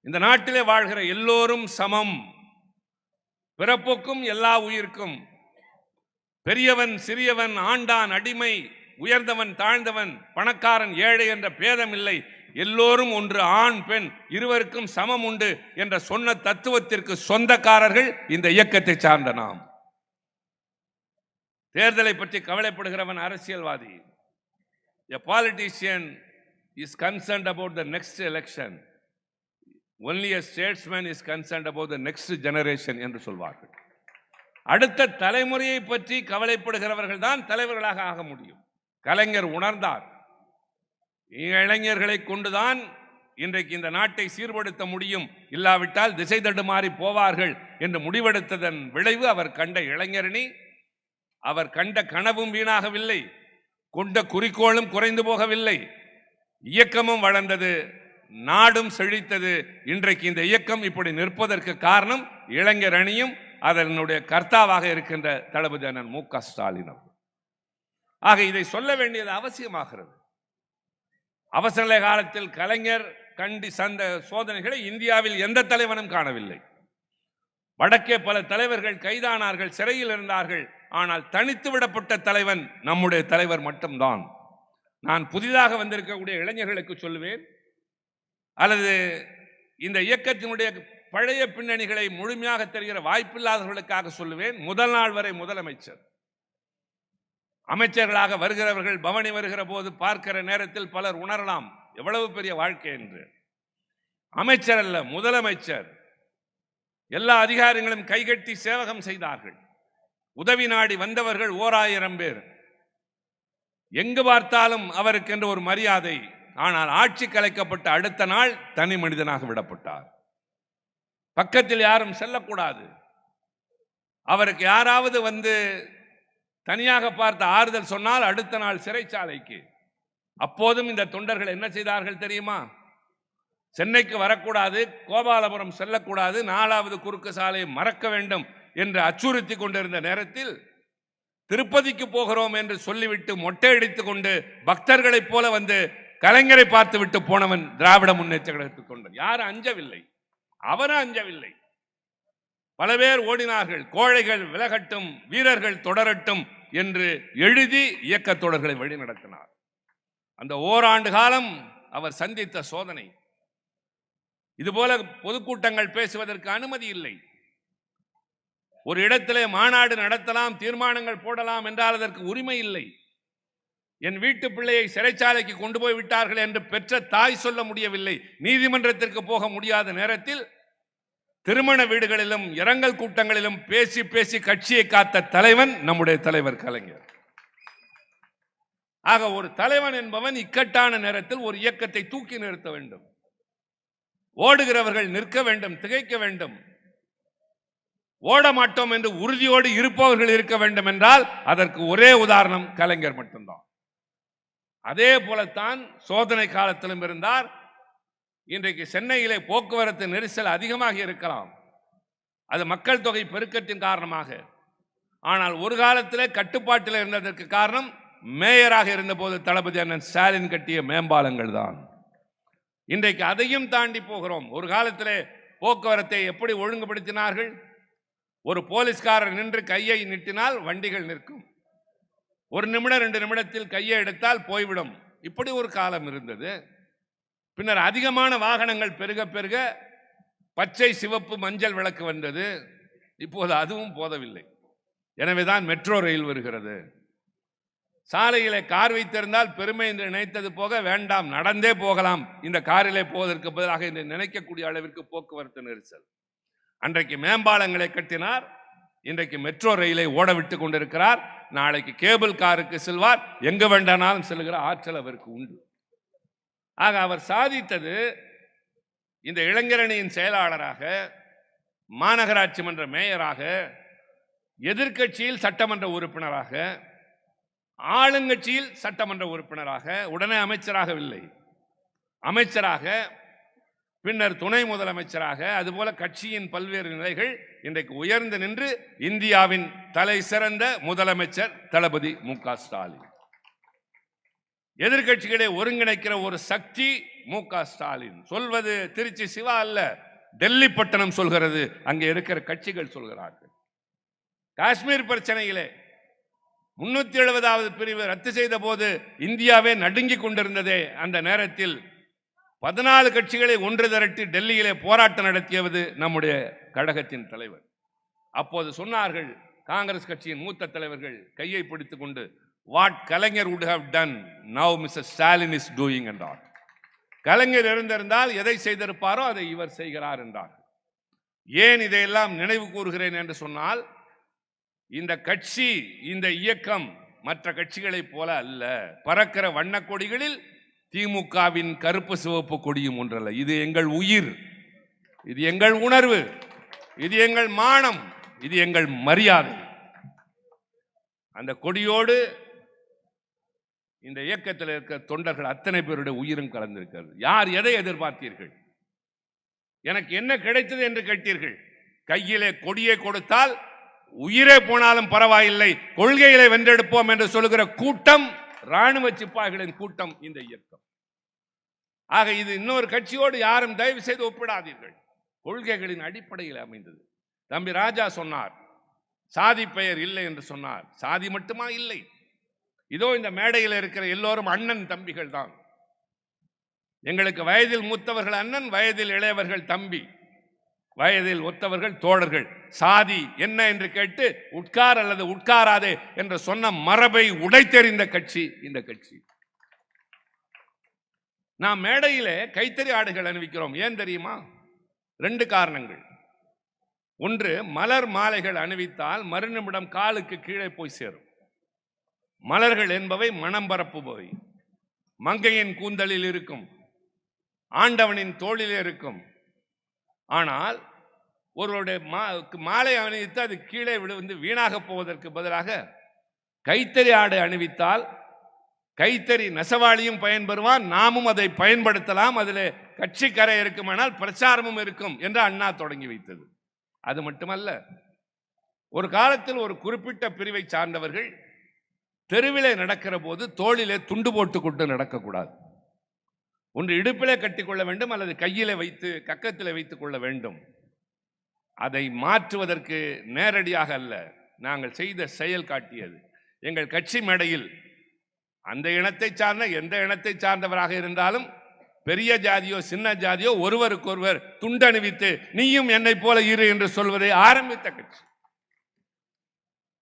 இந்த நாட்டிலே வாழ்கிற எல்லோரும் சமம், பிறப்புக்கும் எல்லா உயிர்க்கும், பெரியவன் சிறியவன், ஆண்டான் அடிமை, உயர்ந்தவன் தாழ்ந்தவன், பணக்காரன் ஏழை என்ற பேதம் இல்லை. எல்லோரும் ஒன்று, ஆண் பெண் இருவருக்கும் சமம் உண்டு என்ற சொன்ன தத்துவத்திற்கு சொந்தக்காரர்கள் இந்த இயக்கத்தை சார்ந்த நாம். தேர்தலை பற்றி கவலைப்படுகிறவன் அரசியல்வாதி. A politician is concerned about the next election. Only a statesman is concerned about the next generation என்று சொல்வார்கள். அடுத்த தலைமுறையை பற்றி கவலைப்படுகிறவர்கள் தான் தலைவர்களாக ஆக முடியும். கலைஞர் உணர்ந்தார், இளைஞர்களை கொண்டுதான் இன்றைக்கு இந்த நாட்டை சீர்படுத்த முடியும், இல்லாவிட்டால் திசை தடுமாறி போவார்கள் என்று முடிவெடுத்ததன் விளைவு அவர் கண்ட இளைஞரணி, அவர் கண்ட கனவும் வீணாகவில்லை, கொண்ட குறிக்கோளும் குறைந்து போகவில்லை, இயக்கமும் வளர்ந்தது, நாடும் செழித்தது. இன்றைக்கு இந்த இயக்கம் இப்படி நிற்பதற்கு காரணம் இளைஞர் அணியும் அதனுடைய கர்த்தாவாக இருக்கின்ற தளபதி அண்ணன் மு.க. ஸ்டாலின் அவர்கள். ஆக இதை சொல்ல வேண்டியது அவசியமாகிறது. அவசர காலத்தில் கலைஞர் கண்டி சந்த சோதனைகளை இந்தியாவில் எந்த தலைவனும் காணவில்லை. வடக்கே பல தலைவர்கள் கைதானார்கள், சிறையில் இருந்தார்கள். ஆனால் தனித்து விடப்பட்ட தலைவன் நம்முடைய தலைவர் மட்டும்தான். நான் புதிதாக வந்திருக்கக்கூடிய இளைஞர்களுக்கு சொல்லுவேன், அல்லது இந்த இயக்கத்தினுடைய பழைய பின்னணிகளை முழுமையாக தெரிகிற வாய்ப்பில்லாதவர்களுக்காக சொல்லுவேன், முதல் நாள் வரை முதலமைச்சர், அமைச்சர்களாக வருகிறவர்கள் பவனி வருகிற போது பார்க்கிற நேரத்தில் பலர் உணரலாம் எவ்வளவு பெரிய வாழ்க்கை என்று. அமைச்சர் அல்ல, முதலமைச்சர். எல்லா அதிகாரிகளும் கைகட்டி சேவகம் செய்தார்கள். உதவி நாடி வந்தவர்கள் 1000 பேர். எங்கு பார்த்தாலும் அவருக்கு என்று ஒரு மரியாதை. ஆனால் ஆட்சி கலைக்கப்பட்ட அடுத்த நாள் தனி மனிதனாக விடப்பட்டார். பக்கத்தில் யாரும் செல்லக்கூடாது. அவருக்கு யாராவது வந்து தனியாக பார்த்து ஆறுதல் சொன்னால் அடுத்த நாள் சிறைச்சாலைக்கு. அப்போதும் இந்த தொண்டர்கள் என்ன செய்தார்கள் தெரியுமா? சென்னைக்கு வரக்கூடாது, கோபாலபுரம் செல்லக்கூடாது, 4வது குறுக்கு சாலையை மறக்க வேண்டும் என்று அச்சுறுத்தி கொண்டிருந்த நேரத்தில் திருப்பதிக்கு போகிறோம் என்று சொல்லிவிட்டு மொட்டை அடித்துக் கொண்டு பக்தர்களைப் போல வந்து கலைஞரை பார்த்து விட்டு போனவன் திராவிட முன்னேற்ற கழகத்துக்கு கொண்டான். யாரும் அஞ்சவில்லை, அவரும் அஞ்சவில்லை. பல பேர் ஓடினார்கள். கோழைகள் விலகட்டும், வீரர்கள் தொடரட்டும் என்று எழுதி இயக்க தோழர்களை வழி நடத்தினார். அந்த ஓராண்டு காலம் அவர் சந்தித்த சோதனை. இதுபோல பொதுக்கூட்டங்கள் பேசுவதற்கு அனுமதி இல்லை. ஒரு இடத்திலே மாநாடு நடத்தலாம், தீர்மானங்கள் போடலாம் என்றால் அதற்கு உரிமை இல்லை. என் வீட்டு பிள்ளையை சிறைச்சாலைக்கு கொண்டு போய் விட்டார்கள் என்று பெற்ற தாய் சொல்ல முடியவில்லை. நீதிமன்றத்திற்கு போக முடியாத நேரத்தில் திருமண வீடுகளிலும் இரங்கல் கூட்டங்களிலும் பேசி பேசி கட்சியை காத்த தலைவன் நம்முடைய தலைவர் கலைஞர். ஆக ஒரு தலைவன் என்பவன் இக்கட்டான நேரத்தில் ஒரு இயக்கத்தை தூக்கி நிறுத்த வேண்டும். ஓடுகிறவர்கள் நிற்க வேண்டும், திகைக்க வேண்டும். ஓட மாட்டோம் என்று உறுதியோடு இருப்பவர்கள் இருக்க வேண்டும் என்றால் அதற்கு ஒரே உதாரணம் கலைஞர் மட்டும்தான். அதே போலத்தான் சோதனை காலத்திலும் இருந்தார். இன்றைக்கு சென்னையிலே போக்குவரத்து நெரிசல் அதிகமாக இருக்கலாம், அது மக்கள் தொகை பெருக்கத்தின் காரணமாக. ஆனால் ஒரு காலத்திலே கட்டுப்பாட்டில் இருந்ததற்கு காரணம் மேயராக இருந்தபோது தளபதி அண்ணன் ஸ்டாலின் கட்டிய மேம்பாலங்கள் தான். இன்றைக்கு அதையும் தாண்டி போகிறோம். ஒரு காலத்திலே போக்குவரத்தை எப்படி ஒழுங்குபடுத்தினார்கள்? ஒரு போலீஸ்காரர் நின்று கையை நீட்டினால் வண்டிகள் நிற்கும். 1 நிமிடம் 2 நிமிடத்தில் கையை எடுத்தால் போய்விடும். இப்படி ஒரு காலம் இருந்தது. பின்னர் அதிகமான வாகனங்கள் பெருக பெருக பச்சை, சிவப்பு, மஞ்சள் விளக்கு வந்தது. இப்போது அதுவும் போதவில்லை. எனவேதான் மெட்ரோ ரயில் வருகிறது. சாலையிலே கார் வைத்திருந்தால் பெருமை என்று நினைத்தது போக வேண்டாம், நடந்தே போகலாம், இந்த காரிலே போவதற்கு பதிலாக என்று நினைக்கக்கூடிய அளவிற்கு போக்குவரத்து நெரிசல். அன்றைக்கு மேம்பாலங்களை கட்டினார், இன்றைக்கு மெட்ரோ ரயிலை ஓட விட்டு கொண்டிருக்கிறார். நாளைக்கு கேபிள் காருக்கு செல்வார், எங்க வேண்டானாலும் செல்கிற ஆற்றல் அவருக்கு உண்டு. ஆக அவர் சாதித்தது இந்த இளைஞரணியின் செயலாளராக, மாநகராட்சி மன்ற மேயராக, எதிர்க்கட்சியில் சட்டமன்ற உறுப்பினராக, ஆளுங்கட்சியில் சட்டமன்ற உறுப்பினராக, உடனே அமைச்சராகவில்லை, அமைச்சராக, பின்னர் துணை முதலமைச்சராக, அதுபோல கட்சியின் பல்வேறு நிலைகள் இன்றைக்கு உயர்ந்து நின்று இந்தியாவின் தலை சிறந்த முதலமைச்சர் தளபதி மு.க. ஸ்டாலின். எதிர்கட்சிகளை ஒருங்கிணைக்கிற ஒரு சக்தி மு.க. ஸ்டாலின். சொல்வது திருச்சி சிவா அல்ல, டெல்லி பட்டணம் சொல்கிறது, அங்கே இருக்கிற கட்சிகள் சொல்கிறார்கள். காஷ்மீர் பிரச்சனையிலே 370வது பிரிவு ரத்து செய்த போது இந்தியாவே நடுங்கிக் கொண்டிருந்ததே, அந்த நேரத்தில் 14 கட்சிகளை ஒன்று திரட்டி டெல்லியிலே போராட்டம் நடத்தியது நம்முடைய கழகத்தின் தலைவர். அப்போது சொன்னார்கள் காங்கிரஸ் கட்சியின் மூத்த தலைவர்கள் கையை பிடித்துக் கொண்டு, what Kalaignar would have done now Mr. Stalin is doing என்றார். கலைஞர் இருந்திருந்தால் எதை செய்திருப்பாரோ அதை இவர் செய்கிறார் என்றார். ஏன் இதையெல்லாம் நினைவு கூறுகிறேன் என்று சொன்னால், இந்த கட்சி, இந்த இயக்கம் மற்ற கட்சிகளைப் போல அல்ல. பறக்கிற வண்ண கொடிகளில் திமுகவின் கருப்பு சிவப்பு கொடியும் ஒன்றல்ல. இது எங்கள் உயிர், இது எங்கள் உணர்வு, இது எங்கள் மானம், இது எங்கள் மரியாதை. அந்த கொடியோடு இந்த இயக்கத்தில் இருக்கிற தொண்டர்கள் அத்தனை பேருடைய உயிரும் கலந்திருக்கிறது. யார் எதை எதிர்பார்த்தீர்கள்? எனக்கு என்ன கிடைத்தது என்று கேட்டீர்கள். கையிலே கொடியை கொடுத்தால் உயிரே போனாலும் பரவாயில்லை, கொள்கைகளை வென்றெடுப்போம் என்று சொல்லுகிற கூட்டம் ராணுவ சிப்பாய்களின் கூட்டம் இந்த இயக்கம். ஆக இது இன்னொரு கட்சியோடு யாரும் தயவு செய்து ஒப்பிடாதீர்கள். கொள்கைகளின் அடிப்படையில் அமைந்தது. தம்பி ராஜா சொன்னார், சாதி பெயர் இல்லை என்று சொன்னார். சாதி மட்டுமா இல்லை, இதோ இந்த மேடையில் இருக்கிற எல்லோரும் அண்ணன் தம்பிகள் தான். எங்களுக்கு வயதில் மூத்தவர்கள் அண்ணன், வயதில் இளையவர்கள் தம்பி, வயதில் ஒத்தவர்கள் தோழர்கள். சாதி என்ன என்று கேட்டு உட்கார் அல்லது உட்காராதே என்று சொன்ன மரபை உடைத்தெறிந்த கட்சி இந்த கட்சி. நாம் மேடையிலே கைத்தறி ஆடைகள் அணிவிக்கிறோம். ஏன் தெரியுமா? 2 காரணங்கள். ஒன்று, மலர் மாலைகள் அணிவித்தால் மறுநிமிடம் காலுக்கு கீழே போய் சேரும். மலர்கள் என்பவை மனம் பரப்புபவை. மங்கையின் கூந்தலில் இருக்கும், ஆண்டவனின் தோளிலே இருக்கும். ஆனால் ஒருவருடைய மாலை அணிவித்து அது கீழே விழுந்து வீணாக போவதற்கு பதிலாக கைத்தறி ஆடை அணிவித்தால் கைத்தறி நெசவாளியும் பயன்பெறுவான், நாமும் அதை பயன்படுத்தலாம், அதில் கட்சி கரை இருக்குமானால் பிரச்சாரமும் இருக்கும் என்று அண்ணா தொடங்கி வைத்தது. அது மட்டுமல்ல, ஒரு காலத்தில் ஒரு குறிப்பிட்ட பிரிவை சார்ந்தவர்கள் தெருவிலே நடக்கிற போது தோளிலே துண்டு போட்டு கொண்டு நடக்கக்கூடாது. ஒன்று இடுப்பிலே கட்டிக்கொள்ள வேண்டும், அல்லது கையிலே வைத்து கக்கத்திலே வைத்துக் கொள்ள வேண்டும். அதை மாற்றுவதற்கு நேரடியாக அல்ல, நாங்கள் செய்த செயல் காட்டியது. எங்கள் கட்சி மேடையில் அந்த இனத்தை சார்ந்த எந்த இனத்தை சார்ந்தவராக இருந்தாலும், பெரிய ஜாதியோ சின்ன ஜாதியோ, ஒருவருக்கொருவர் துண்டணிவித்து நீயும் என்னை போல இரு என்று சொல்வதை ஆரம்பித்த கட்சி.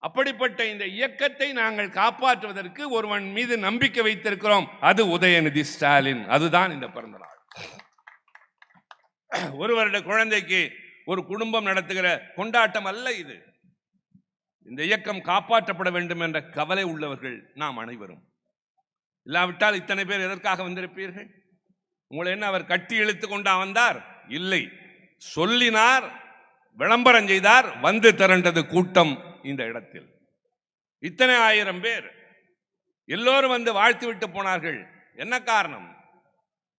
அப்படிப்பட்ட இந்த இயக்கத்தை நாங்கள் காப்பாற்றுவதற்கு ஒருவன் மீது நம்பிக்கை வைத்திருக்கிறோம், அது உதயநிதி ஸ்டாலின். அதுதான் இந்த பிறந்த நாள். ஒரு வருட குழந்தைக்கு ஒரு குடும்பம் நடத்துகிற கொண்டாட்டம் அல்ல இது. இந்த இயக்கம் காப்பாற்றப்பட வேண்டும் என்ற கவலை உள்ளவர்கள் நாம் அனைவரும். இல்லாவிட்டால் இத்தனை பேர் எதற்காக வந்திருப்பீர்கள்? உங்களை என்ன அவர் கட்டி இழுத்து கொண்டா வந்தார்? இல்லை, சொல்லினார், விளம்பரம் செய்தார், வந்து திரண்டது கூட்டம் இந்த இடத்தில். இத்தனை ஆயிரம் பேர் எல்லோரும் வந்து வாழ்த்து விட்டு போனார்கள். என்ன காரணம்?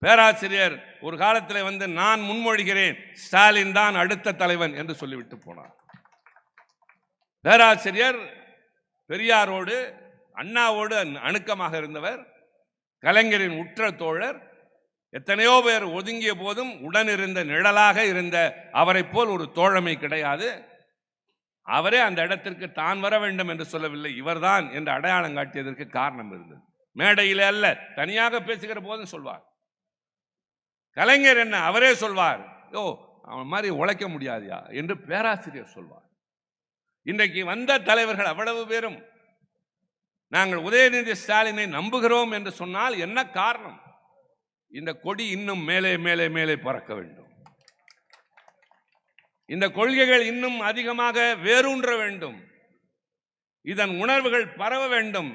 பேராசிரியர் ஒரு காலத்தில் வந்து நான் முன்மொழிகிறேன், ஸ்டாலின் தான் அடுத்த தலைவன் என்று சொல்லிவிட்டு போனார். பேராசிரியர் பெரியாரோடு அண்ணாவோடு அணுக்கமாக இருந்தவர், கலைஞரின் உற்ற தோழர். எத்தனையோ பேர் ஒதுங்கிய போதும் உடன் இருந்த நிழலாக இருந்த அவரை போல் ஒரு தோழமை கிடையாது. அவரே அந்த இடத்திற்கு தான் வர வேண்டும் என்று சொல்லவில்லை, இவர்தான் என்று அடையாளம் காட்டியதற்கு காரணம் இருந்தது. மேடையில் அல்ல, தனியாக பேசுகிற போதும் சொல்வார். கலைஞர் என்ன அவரே சொல்வார், ஓ அவன் மாதிரி உழைக்க முடியாதியா என்று பேராசிரியர் சொல்வார். இன்றைக்கு வந்த தலைவர்கள் அவ்வளவு பேரும் நாங்கள் உதயநிதி ஸ்டாலினை நம்புகிறோம் என்று சொன்னால் என்ன காரணம்? இந்த கொடி இன்னும் மேலே மேலே மேலே பறக்க வேண்டும். இந்த கொள்கைகள் இன்னும் அதிகமாக வேரூன்ற வேண்டும். இதன் உணர்வுகள் பரவ வேண்டும்.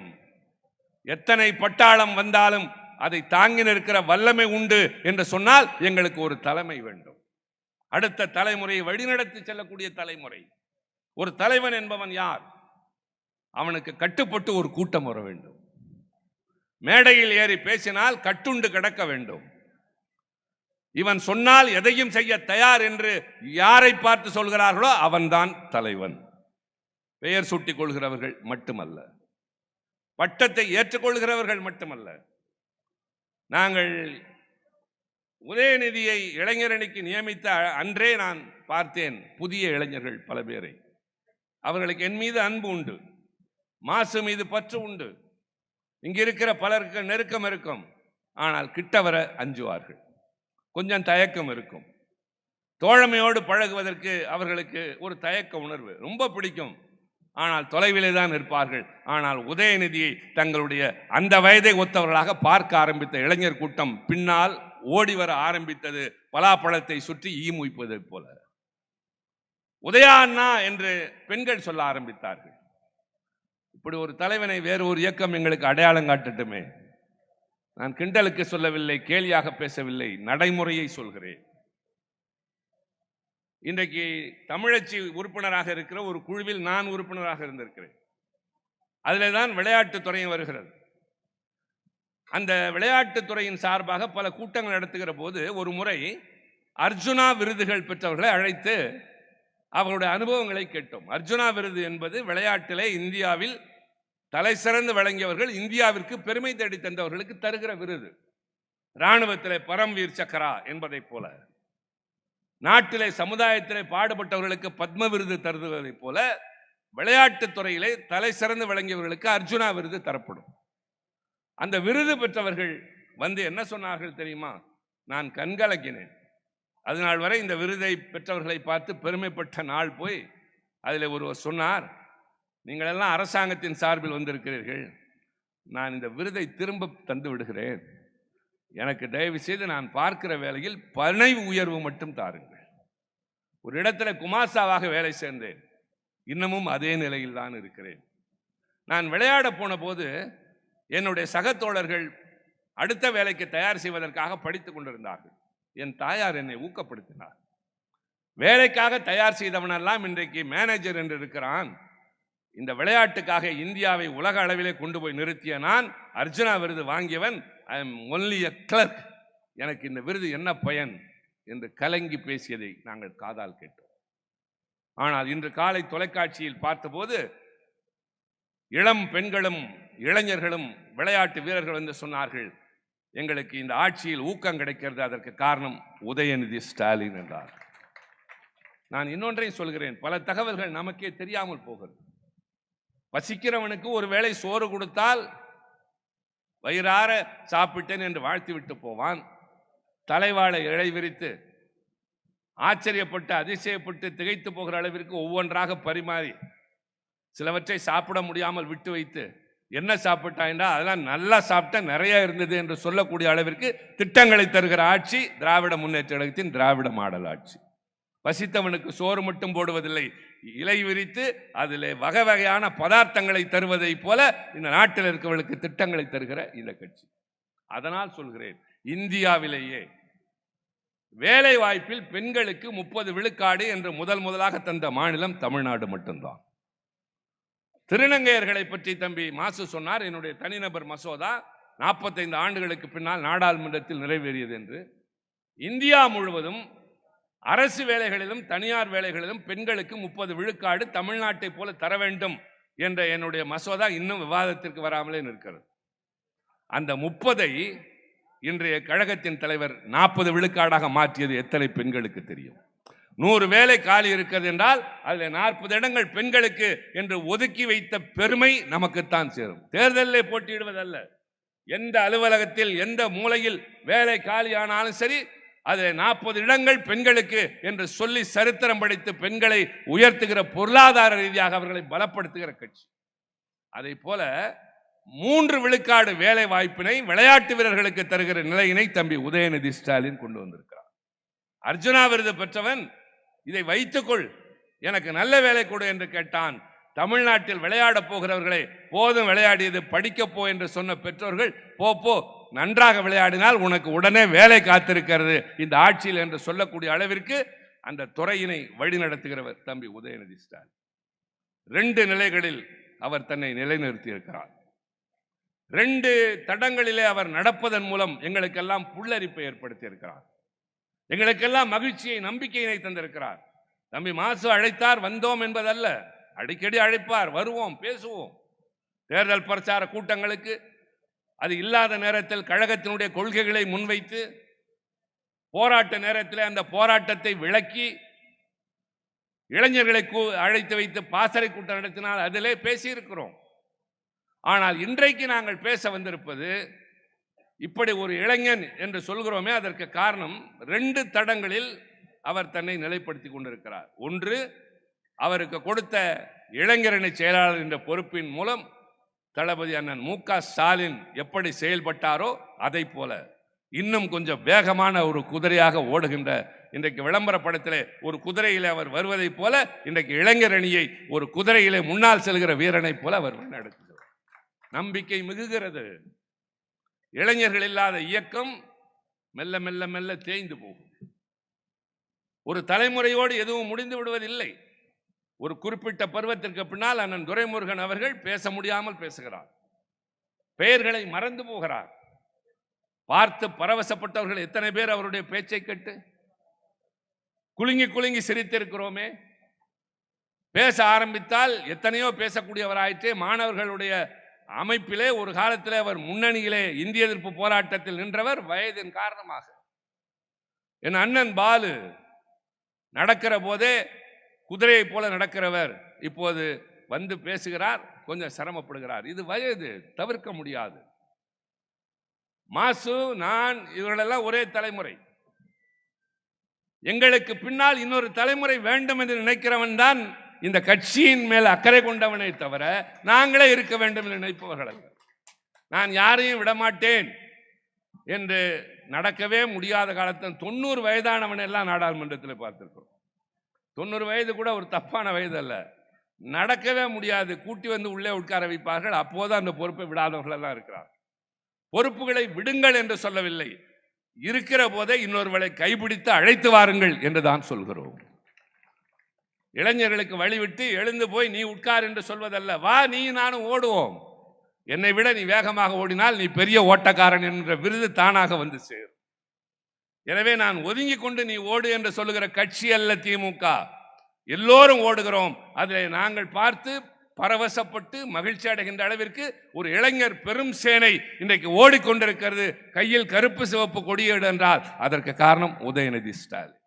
எத்தனை பட்டாளம் வந்தாலும் அதை தாங்கி நிற்கிற வல்லமை உண்டு என்று சொன்னால் எங்களுக்கு ஒரு தலைமை வேண்டும். அடுத்த தலைமுறையை வழிநடத்தி செல்லக்கூடிய தலைமுறை. ஒரு தலைவன் என்பவன் யார்? அவனுக்கு கட்டுப்பட்டு ஒரு கூட்டம் வர வேண்டும். மேடையில் ஏறி பேசினால் கட்டுண்டு கிடக்க வேண்டும். இவன் சொன்னால் எதையும் செய்ய தயார் என்று யாரை பார்த்து சொல்கிறார்களோ அவன்தான் தலைவன். பெயர் சூட்டிக் கொள்கிறவர்கள் மட்டுமல்ல, பட்டத்தை ஏற்றுக்கொள்கிறவர்கள் மட்டுமல்ல. நாங்கள் உதயநிதியை இளைஞரணிக்கு நியமித்த அன்றே நான் பார்த்தேன் புதிய இளைஞர்கள் பல பேரை. அவர்களுக்கு என் மீது அன்பு உண்டு, மாசு மீது பற்று உண்டு. இங்க இருக்கிற பலருக்கு நெருக்கம் இருக்கும், ஆனால் கிட்ட வர அஞ்சுவார்கள். கொஞ்சம் தயக்கம் இருக்கும். தோழமையோடு பழகுவதற்கு அவர்களுக்கு ஒரு தயக்க உணர்வு ரொம்ப பிடிக்கும், ஆனால் தொலைவிலே தான் இருப்பார்கள். ஆனால் உதயநிதியை தங்களுடைய அந்த வயதை ஒத்தவர்களாக பார்க்க ஆரம்பித்த இளைஞர் கூட்டம் பின்னால் ஓடி வர ஆரம்பித்தது, பலாப்பழத்தை சுற்றி ஈ முய்ப்பதை போல. உதயா அண்ணா என்று பெண்கள் சொல்ல ஆரம்பித்தார்கள். இப்படி ஒரு தலைவனை வேறு ஒரு இயக்கம் எங்களுக்கு அடையாளம் காட்டட்டுமே. நான் கிண்டலுக்கு சொல்லவில்லை, கேலியாக பேசவில்லை, நடைமுறையை சொல்கிறேன். இன்றைக்கு தமிழச்சி உறுப்பினராக இருக்கிற ஒரு குழுவில் நான் உறுப்பினராக இருந்திருக்கிறேன். அதில் தான் விளையாட்டுத்துறையும் வருகிறது. அந்த விளையாட்டுத்துறையின் சார்பாக பல கூட்டங்கள் நடத்துகிற போது ஒரு முறை அர்ஜுனா விருதுகள் பெற்றவர்களை அழைத்து அவர்களுடைய அனுபவங்களை கேட்டோம். அர்ஜுனா விருது என்பது விளையாட்டிலே இந்தியாவில் தலை சிறந்து விளங்கியவர்கள், இந்தியாவிற்கு பெருமை தேடி தந்தவர்களுக்கு தருகிற விருது. இராணுவத்திலே பரம்வீர் சக்கரா என்பதை போல, நாட்டிலே சமுதாயத்திலே பாடுபட்டவர்களுக்கு பத்ம விருது தருவதை போல, விளையாட்டுத் துறையிலே தலை சிறந்து விளங்கியவர்களுக்கு அர்ஜுனா விருது தரப்படும். அந்த விருது பெற்றவர்கள் வந்து என்ன சொன்னார்கள் தெரியுமா? நான் கண்கலக்கினேன். அதனால் வரை இந்த விருதை பெற்றவர்களை பார்த்து பெருமைப்பட்ட நாள் போய் அதில் ஒருவர் சொன்னார், நீங்களெல்லாம் அரசாங்கத்தின் சார்பில் வந்திருக்கிறீர்கள், நான் இந்த விருதை திரும்ப தந்து விடுகிறேன், எனக்கு தயவு செய்து நான் பார்க்கிற வேலையில் பணி உயர்வு மட்டும் தாருங்கள். ஒரு இடத்துல குமாசாவாக வேலை சேர்ந்தேன், இன்னமும் அதே நிலையில் தான் இருக்கிறேன். நான் விளையாட போன போது என்னுடைய சக தோழர்கள் அடுத்த வேலைக்கு தயார் செய்வதற்காக படித்துக் கொண்டிருந்தார்கள். என் தாயார் என்னை ஊக்கப்படுத்தினார். வேலைக்காக தயார் செய்தவனெல்லாம் இன்றைக்கு மேனேஜர் என்று இருக்கிறான், இந்த விளையாட்டுக்காக இந்தியாவை உலக அளவிலே கொண்டு போய் நிறுத்திய நான், அர்ஜுனா விருது வாங்கியவன், I am only a clerk, எனக்கு இந்த விருது என்ன பயன் என்று கலங்கி பேசியதை நாங்கள் காதால் கேட்டோம். ஆனால் இன்று காலை தொலைக்காட்சியில் பார்த்தபோது இளம் பெண்களும் இளைஞர்களும் விளையாட்டு வீரர்கள் என்று சொன்னார்கள், எங்களுக்கு இந்த ஆட்சியில் ஊக்கம் கிடைக்கிறது, அதற்கு காரணம் உதயநிதி ஸ்டாலின் என்றார். நான் இன்னொன்றையும் சொல்கிறேன், பல தகவல்கள் நமக்கே தெரியாமல் போகிறது. பசிக்கிறவனுக்கு ஒரு வேளை சோறு கொடுத்தால் வயிறார சாப்பிட்டேன் என்று வாழ்த்தி விட்டு போவான். தலைவாழை இழை விரித்து ஆச்சரியப்பட்டு அதிசயப்பட்டு திகைத்து போகிற அளவிற்கு ஒவ்வொன்றாக பரிமாறி சிலவற்றை சாப்பிட முடியாமல் விட்டு வைத்து என்ன சாப்பிட்டாய்னா அதெல்லாம் நல்லா சாப்பிட்டா நிறைய இருந்தது என்று சொல்லக்கூடிய அளவிற்கு திட்டங்களை தருகிற ஆட்சி திராவிட முன்னேற்ற கழகத்தின் திராவிட மாடல் ஆட்சி. பசித்தவனுக்கு சோறு மட்டும் போடுவதில்லை, இலை விரித்து அதில் வகை வகையான பதார்த்தங்களை தருவதை போல இந்த நாட்டில் இருக்கிறவர்களுக்கு திட்டங்களை தருகிற இந்த கட்சி. அதனால் சொல்கிறேன், இந்தியாவிலேயே வேலை வாய்ப்பில் பெண்களுக்கு 30 விழுக்காடு என்று முதலாக தந்த மாநிலம் தமிழ்நாடு மட்டும்தான். திருநங்கையர்களை பற்றி தம்பி மாசு சொன்னார், என்னுடைய தனிநபர் மசோதா 45 ஆண்டுகளுக்கு பின்னால் நாடாளுமன்றத்தில் நிறைவேறியது என்று. இந்தியா முழுவதும் அரசு வேலைகளிலும் தனியார் வேலைகளிலும் பெண்களுக்கு 30 விழுக்காடு தமிழ்நாட்டை போல தர வேண்டும் என்ற என்னுடைய மசோதா இன்னும் விவாதத்திற்கு வராமலே நிற்கிறது. அந்த 30ஐ இன்றைய கழகத்தின் தலைவர் 40 விழுக்காடாக மாற்றியது எத்தனை பெண்களுக்கு தெரியும்? 100 வேலை காலி இருக்கிறது என்றால் அதில் 40 இடங்கள் பெண்களுக்கு என்று ஒதுக்கி வைத்த பெருமை நமக்குத்தான் சேரும். தேர்தலில் போட்டியிடுவதல்ல, எந்த அலுவலகத்தில் எந்த மூலையில் வேலை காலியானாலும் சரி அதில் 40 இடங்கள் பெண்களுக்கு என்று சொல்லி சரித்திரம் படைத்து பெண்களை உயர்த்துகிற, பொருளாதார ரீதியாக அவர்களை பலப்படுத்துகிற கட்சி. அதை போல 3 விழுக்காடு வேலை வாய்ப்பினை விளையாட்டு வீரர்களுக்கு தருகிற நிலையினை தம்பி உதயநிதி ஸ்டாலின் கொண்டு வந்திருக்கிறார். அர்ஜுனா விருது பெற்றவன் இதை வைத்துக்கொள், எனக்கு நல்ல வேலை கொடு என்று கேட்டான். தமிழ்நாட்டில் விளையாட போகிறவர்களை போதும் விளையாடியது, படிக்கப்போ என்று சொன்ன பெற்றோர்கள் போ நன்றாக விளையாடினால் உனக்கு உடனே வேலை காத்திருக்கிறது இந்த ஆட்சியில் என்று சொல்லக்கூடிய அளவிற்கு அந்த துறையினை வழிநடத்துகிறவர் தம்பி உதயநிதி ஸ்டாலின். 2 நிலைகளில் அவர் தன்னை நிலைநிறுத்தி இருக்கிறார். 2 தடங்களிலே அவர் நடப்பதன் மூலம் எங்களுக்கெல்லாம் புல்லரிப்பை ஏற்படுத்தி இருக்கிறார். எங்களுக்கெல்லாம் மகிழ்ச்சியை, நம்பிக்கையினை தந்திருக்கிறார். தம்பி மாசு அழைத்தார், வந்தோம் என்பதல்ல, அடிக்கடி அழைப்பார், வருவோம், பேசுவோம். தேர்தல் பிரச்சார கூட்டங்களுக்கு அது இல்லாத நேரத்தில் கழகத்தினுடைய கொள்கைகளை முன்வைத்து போராட்ட நேரத்தில் அந்த போராட்டத்தை விளக்கி இளைஞர்களை அழைத்து வைத்து பாசறை கூட்டம் நடத்தினால் அதிலே பேசியிருக்கிறோம். ஆனால் இன்றைக்கு நாங்கள் பேச வந்திருப்பது, இப்படி ஒரு இளைஞன் என்று சொல்கிறோமே, அதற்கு காரணம் 2 தடங்களில் அவர் தன்னை நிலைப்படுத்தி கொண்டிருக்கிறார். ஒன்று, அவருக்கு கொடுத்த இளைஞரணி செயலாளர் என்ற பொறுப்பின் மூலம் தளபதி அண்ணன் மு.க. ஸ்டாலின் எப்படி செயல்பட்டாரோ அதை போல இன்னும் கொஞ்சம் வேகமான ஒரு குதிரையாக ஓடுகின்ற, இன்றைக்கு விளம்பர படத்திலே ஒரு குதிரையிலே அவர் வருவதை போல இன்றைக்கு இளைஞர் அணியை ஒரு குதிரையிலே முன்னால் செல்கிற வீரனை போல அவர் நடத்துகிறார். நம்பிக்கை மிகுகிறது. இளைஞர்கள் இல்லாத இயக்கம் மெல்ல மெல்ல மெல்ல தேய்ந்து போகும். ஒரு தலைமுறையோடு எதுவும் முடிந்து விடுவதில்லை. ஒரு குறிப்பிட்ட பருவத்திற்கு பின்னால் அண்ணன் துரைமுருகன் அவர்கள் பேச முடியாமல் பேசுகிறார், பெயர்களை மறந்து போகிறார். பார்த்து பரவசப்பட்டவர்கள் எத்தனை பேர் அவருடைய பேச்சை கேட்டு குலுங்கி குலுங்கி சிரித்திருக்கிறோமே. பேச ஆரம்பித்தால் எத்தனையோ பேசக்கூடியவராயிற்றே. மாணவர்களுடைய அமைப்பிலே ஒரு காலத்திலே அவர் முன்னணியிலே இந்திய எதிர்ப்பு போராட்டத்தில் நின்றவர். வயதின் காரணமாக என் அண்ணன் பாலு நடக்கிற போதே குதிரையை போல நடக்கிறவர் இப்போது வந்து பேசுகிறார், கொஞ்சம் சிரமப்படுகிறார். இது வயது, தவிர்க்க முடியாது. மாசு, நான், இவர்களெல்லாம் ஒரே தலைமுறை. எங்களுக்கு பின்னால் இன்னொரு தலைமுறை வேண்டும் என்று நினைக்கிறவன் தான் இந்த கட்சியின் மேல் அக்கறை கொண்டவனை தவிர நாங்களே இருக்க வேண்டும் என்று நினைப்பவர்கள். நான் யாரையும் விடமாட்டேன் என்று நடக்கவே முடியாத காலத்தில் 90 வயதானவன் எல்லாம் நாடாளுமன்றத்தில் பார்த்திருக்கிறோம். 90 வயது கூட ஒரு தப்பான வயது அல்ல. நடக்கவே முடியாது, கூட்டி வந்து உள்ளே உட்கார வைப்பார்கள். அப்போது அந்த பொறுப்பை விடாதவர்கள் எல்லாம் இருக்கிறார். பொறுப்புகளை விடுங்கள் என்று சொல்லவில்லை, இருக்கிற போதே இன்னொருவரை கைப்பிடித்து அழைத்து வாருங்கள் என்று தான் சொல்கிறோம். இளைஞர்களுக்கு வழிவிட்டு எழுந்து போய் நீ உட்கார் என்று சொல்வதல்ல. வா, நீ நானும் ஓடுவோம். என்னை விட நீ வேகமாக ஓடினால் நீ பெரிய ஓட்டக்காரன் என்ற விருது தானாக வந்து சேரும். எனவே நான் ஒதுங்கி கொண்டு நீ ஓடு என்று சொல்லுகிற கட்சி அல்ல திமுக. எல்லோரும் ஓடுகிறோம். அதில் நாங்கள் பார்த்து பரவசப்பட்டு மகிழ்ச்சி அடைகின்ற அளவிற்கு ஒரு இளைஞர் பெரும் சேனை இன்றைக்கு ஓடிக்கொண்டிருக்கிறது. கையில் கருப்பு சிவப்பு கொடியேடு என்றால் அதற்கு காரணம் உதயநிதி ஸ்டாலின்.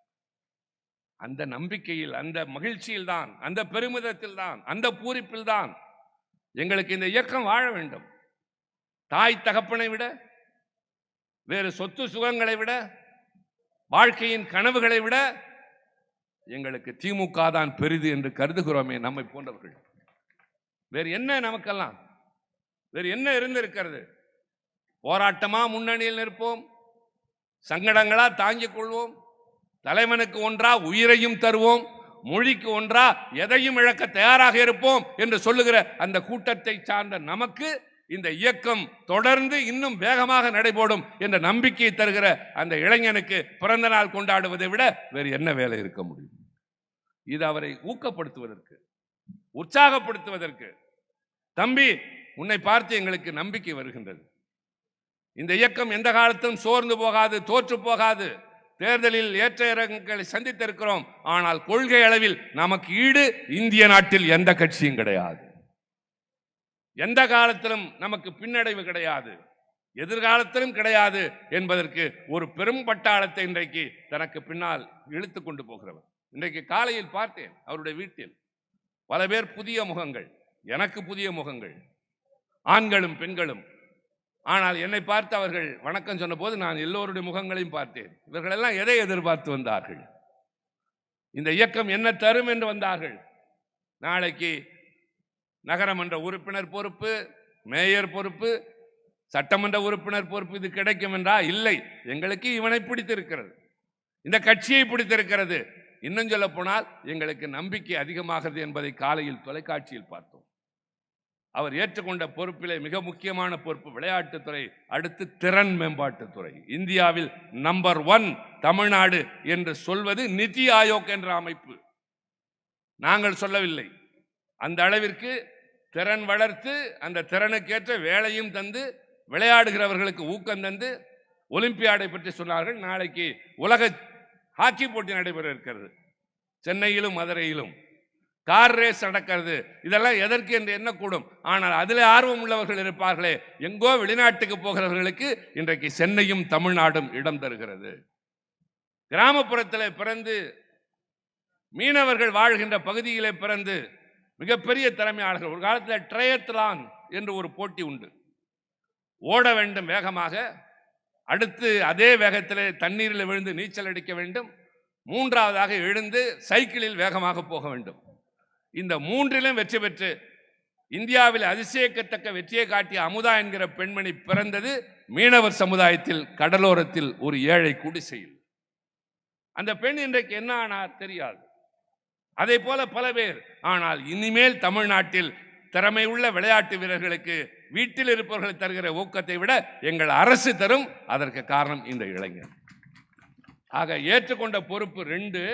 அந்த நம்பிக்கையில், அந்த மகிழ்ச்சியில் தான், அந்த பெருமிதத்தில் தான், அந்த பூரிப்பில் தான் எங்களுக்கு இந்த இயக்கம் வாழ வேண்டும். தாய் தகப்பனை விட, வேறு சொத்து சுகங்களை விட, வாழ்க்கையின் கனவுகளை விட எங்களுக்கு திமுக தான் பெரிது என்று கருதுகிறோமே நம்மை போன்றவர்கள். வேறு என்ன நமக்கெல்லாம் வேறு என்ன இருந்திருக்கிறது? போராட்டமா முன்னணியில் நிற்போம், சங்கடங்களா தாங்கிக் கொள்வோம், தலைவனுக்கு ஒன்றா உயிரையும் தருவோம், மொழிக்கு ஒன்றா எதையும் இழக்க தயாராக இருப்போம் என்று சொல்லுகிற அந்த கூட்டத்தை சார்ந்த நமக்கு இந்த இயக்கம் தொடர்ந்து இன்னும் வேகமாக நடைபோடும் என்ற நம்பிக்கையை தருகிற அந்த இளைஞனுக்கு பிறந்த நாள் கொண்டாடுவதை விட வேறு என்ன வேலை இருக்க முடியும்? இது அவரை ஊக்கப்படுத்துவதற்கு, உற்சாகப்படுத்துவதற்கு. தம்பி, உன்னை பார்த்து எங்களுக்கு நம்பிக்கை வருகின்றது. இந்த இயக்கம் எந்த காலத்திலும் சோர்ந்து போகாது, தோற்று போகாது. தேர்தலில் ஏற்ற இறக்கங்களை சந்தித்திருக்கிறோம். ஆனால் கொள்கை அளவில் நமக்கு ஈடு இந்திய நாட்டில் எந்த கட்சியும் கிடையாது. எந்த காலத்திலும் நமக்கு பின்னடைவு கிடையாது, எதிர்காலத்திலும் கிடையாது என்பதற்கு ஒரு பெரும் பட்டாளத்தை இன்றைக்கு தனக்கு பின்னால் இழுத்து கொண்டு போகிறவர். இன்றைக்கு காலையில் பார்த்தேன் அவருடைய வீட்டில் பல பேர் புதிய முகங்கள், எனக்கு புதிய முகங்கள், ஆண்களும் பெண்களும். ஆனால் என்னை பார்த்து அவர்கள் வணக்கம் சொன்ன போது நான் எல்லோருடைய முகங்களையும் பார்த்தேன். இவர்கள் எல்லாம் எதை எதிர்பார்த்து வந்தார்கள்? இந்த இயக்கம் என்ன தரும் என்று வந்தார்கள். நாளைக்கு நகரமன்ற உறுப்பினர் பொறுப்பு, மேயர் பொறுப்பு, சட்டமன்ற உறுப்பினர் பொறுப்பு இது கிடைக்கும் என்றா? இல்லை. எங்களுக்கு இவனை பிடித்திருக்கிறது, இந்த கட்சியை பிடித்திருக்கிறது. இன்னும் சொல்ல போனால் எங்களுக்கு நம்பிக்கை அதிகமாகிறது என்பதை காலையில் தொலைக்காட்சியில் பார்த்தோம். அவர் ஏற்றுக்கொண்ட பொறுப்பிலே மிக முக்கியமான பொறுப்பு விளையாட்டுத்துறை, அடுத்து திறன் மேம்பாட்டுத்துறை. இந்தியாவில் நம்பர் 1 தமிழ்நாடு என்று சொல்வது நிதி ஆயோக் என்ற அமைப்பு. நாங்கள் சொல்லவில்லை. அந்த அளவிற்கு திறன் வளர்த்து, அந்த திறனுக்கேற்ற வேலையும் தந்து, விளையாடுகிறவர்களுக்கு ஊக்கம் தந்து, ஒலிம்பியாடை பற்றி சொன்னார்கள். நாளைக்கு உலக ஹாக்கி போட்டி நடைபெற இருக்கிறது. சென்னையிலும் மதுரையிலும் கார் ரேஸ் நடக்கிறது. இதெல்லாம் எதற்கு என்று எண்ணக்கூடும். ஆனால் அதில் ஆர்வம் உள்ளவர்கள் இருப்பார்களே. எங்கோ வெளிநாட்டுக்கு போகிறவர்களுக்கு இன்றைக்கு சென்னையும் தமிழ்நாடும் இடம் தருகிறது. கிராமப்புறத்தில் பிறந்து மீனவர்கள் வாழ்கின்ற பகுதியிலே பிறந்து மிகப்பெரிய திறமையாளர்கள். ஒரு காலத்தில் ட்ரையத்லான் என்று ஒரு போட்டி உண்டு. ஓட வேண்டும் வேகமாக, அடுத்து அதே வேகத்தில் தண்ணீரில் விழுந்து நீச்சல் அடிக்க வேண்டும், மூன்றாவதாக எழுந்து சைக்கிளில் வேகமாக போக வேண்டும். இந்த மூன்றிலும் வெற்றி பெற்று இந்தியாவில் அதிசயிக்கத்தக்க வெற்றியை காட்டிய அமுதா என்கிற பெண்மணி பிறந்தது மீனவர் சமுதாயத்தில், கடலோரத்தில் ஒரு ஏழை குடிசையில். அந்த பெண் இன்றைக்கு என்ன ஆனார் தெரியாது. அதே போல பல பேர். ஆனால் இனிமேல் தமிழ்நாட்டில் திறமை உள்ள விளையாட்டு வீரர்களுக்கு வீட்டில் இருப்பவர்கள் தருகிற ஊக்கத்தை விட எங்கள் அரசு தரும். அதற்கு காரணம் இந்த இளைஞர். ஆக ஏற்றுக்கொண்ட பொறுப்பு 2.